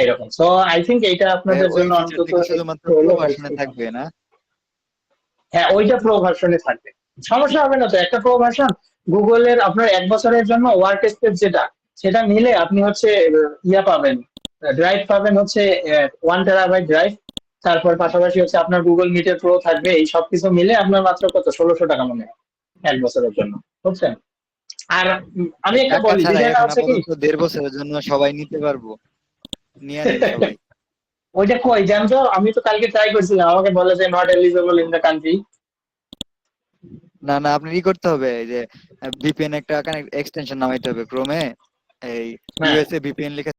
এইরকম। সো আই থিঙ্ক এইটা আপনাদের ওই জন্য অন্তত ফিচারটা কি শুধুমাত্র একটু প্রো হলেও ভার্সনে helpful হবে। থাকবে না? হ্যাঁ ওইটা প্রো ভার্সনে থাকবে, সমস্যা হবে না তো, একটা প্রো ভার্সন গুগলের আপনার 1 বছরের জন্য ওয়ার্ক স্পেস যেটা, সেটা নিলে আপনি হচ্ছে ইয়া পাবেন, ড্রাইভ পাবেন হচ্ছে 1 টেরাবাইট ড্রাইভ, তারপর পাশাপাশি হচ্ছে আপনার গুগল মিটের প্রো থাকবে, এই সব কিছু মিলে আপনার মাত্র কত 1600 টাকা মনে হয় 1 বছরের জন্য, বুঝছেন। আর আমি একটা টাকা বলি, ছাড়াই বিষয়টা এখন হচ্ছে কি, আপাতত 1.5 বছরের জন্য সবাই নিতে পারবো, নিয়ে নেই সবাই। ওইটা কই জানতো, আমি তো কালকে ট্রাই করছিলাম, আমাকে বলে যে not eligible in the country. না না, আপনি ই করতে হবে, এই যে ভিপিএন একটা কানেক্ট এক্সটেনশন নামাইতে হবে ক্রোমে, এই হ্যাঁ ইউএসএ ভিপিএন লিখে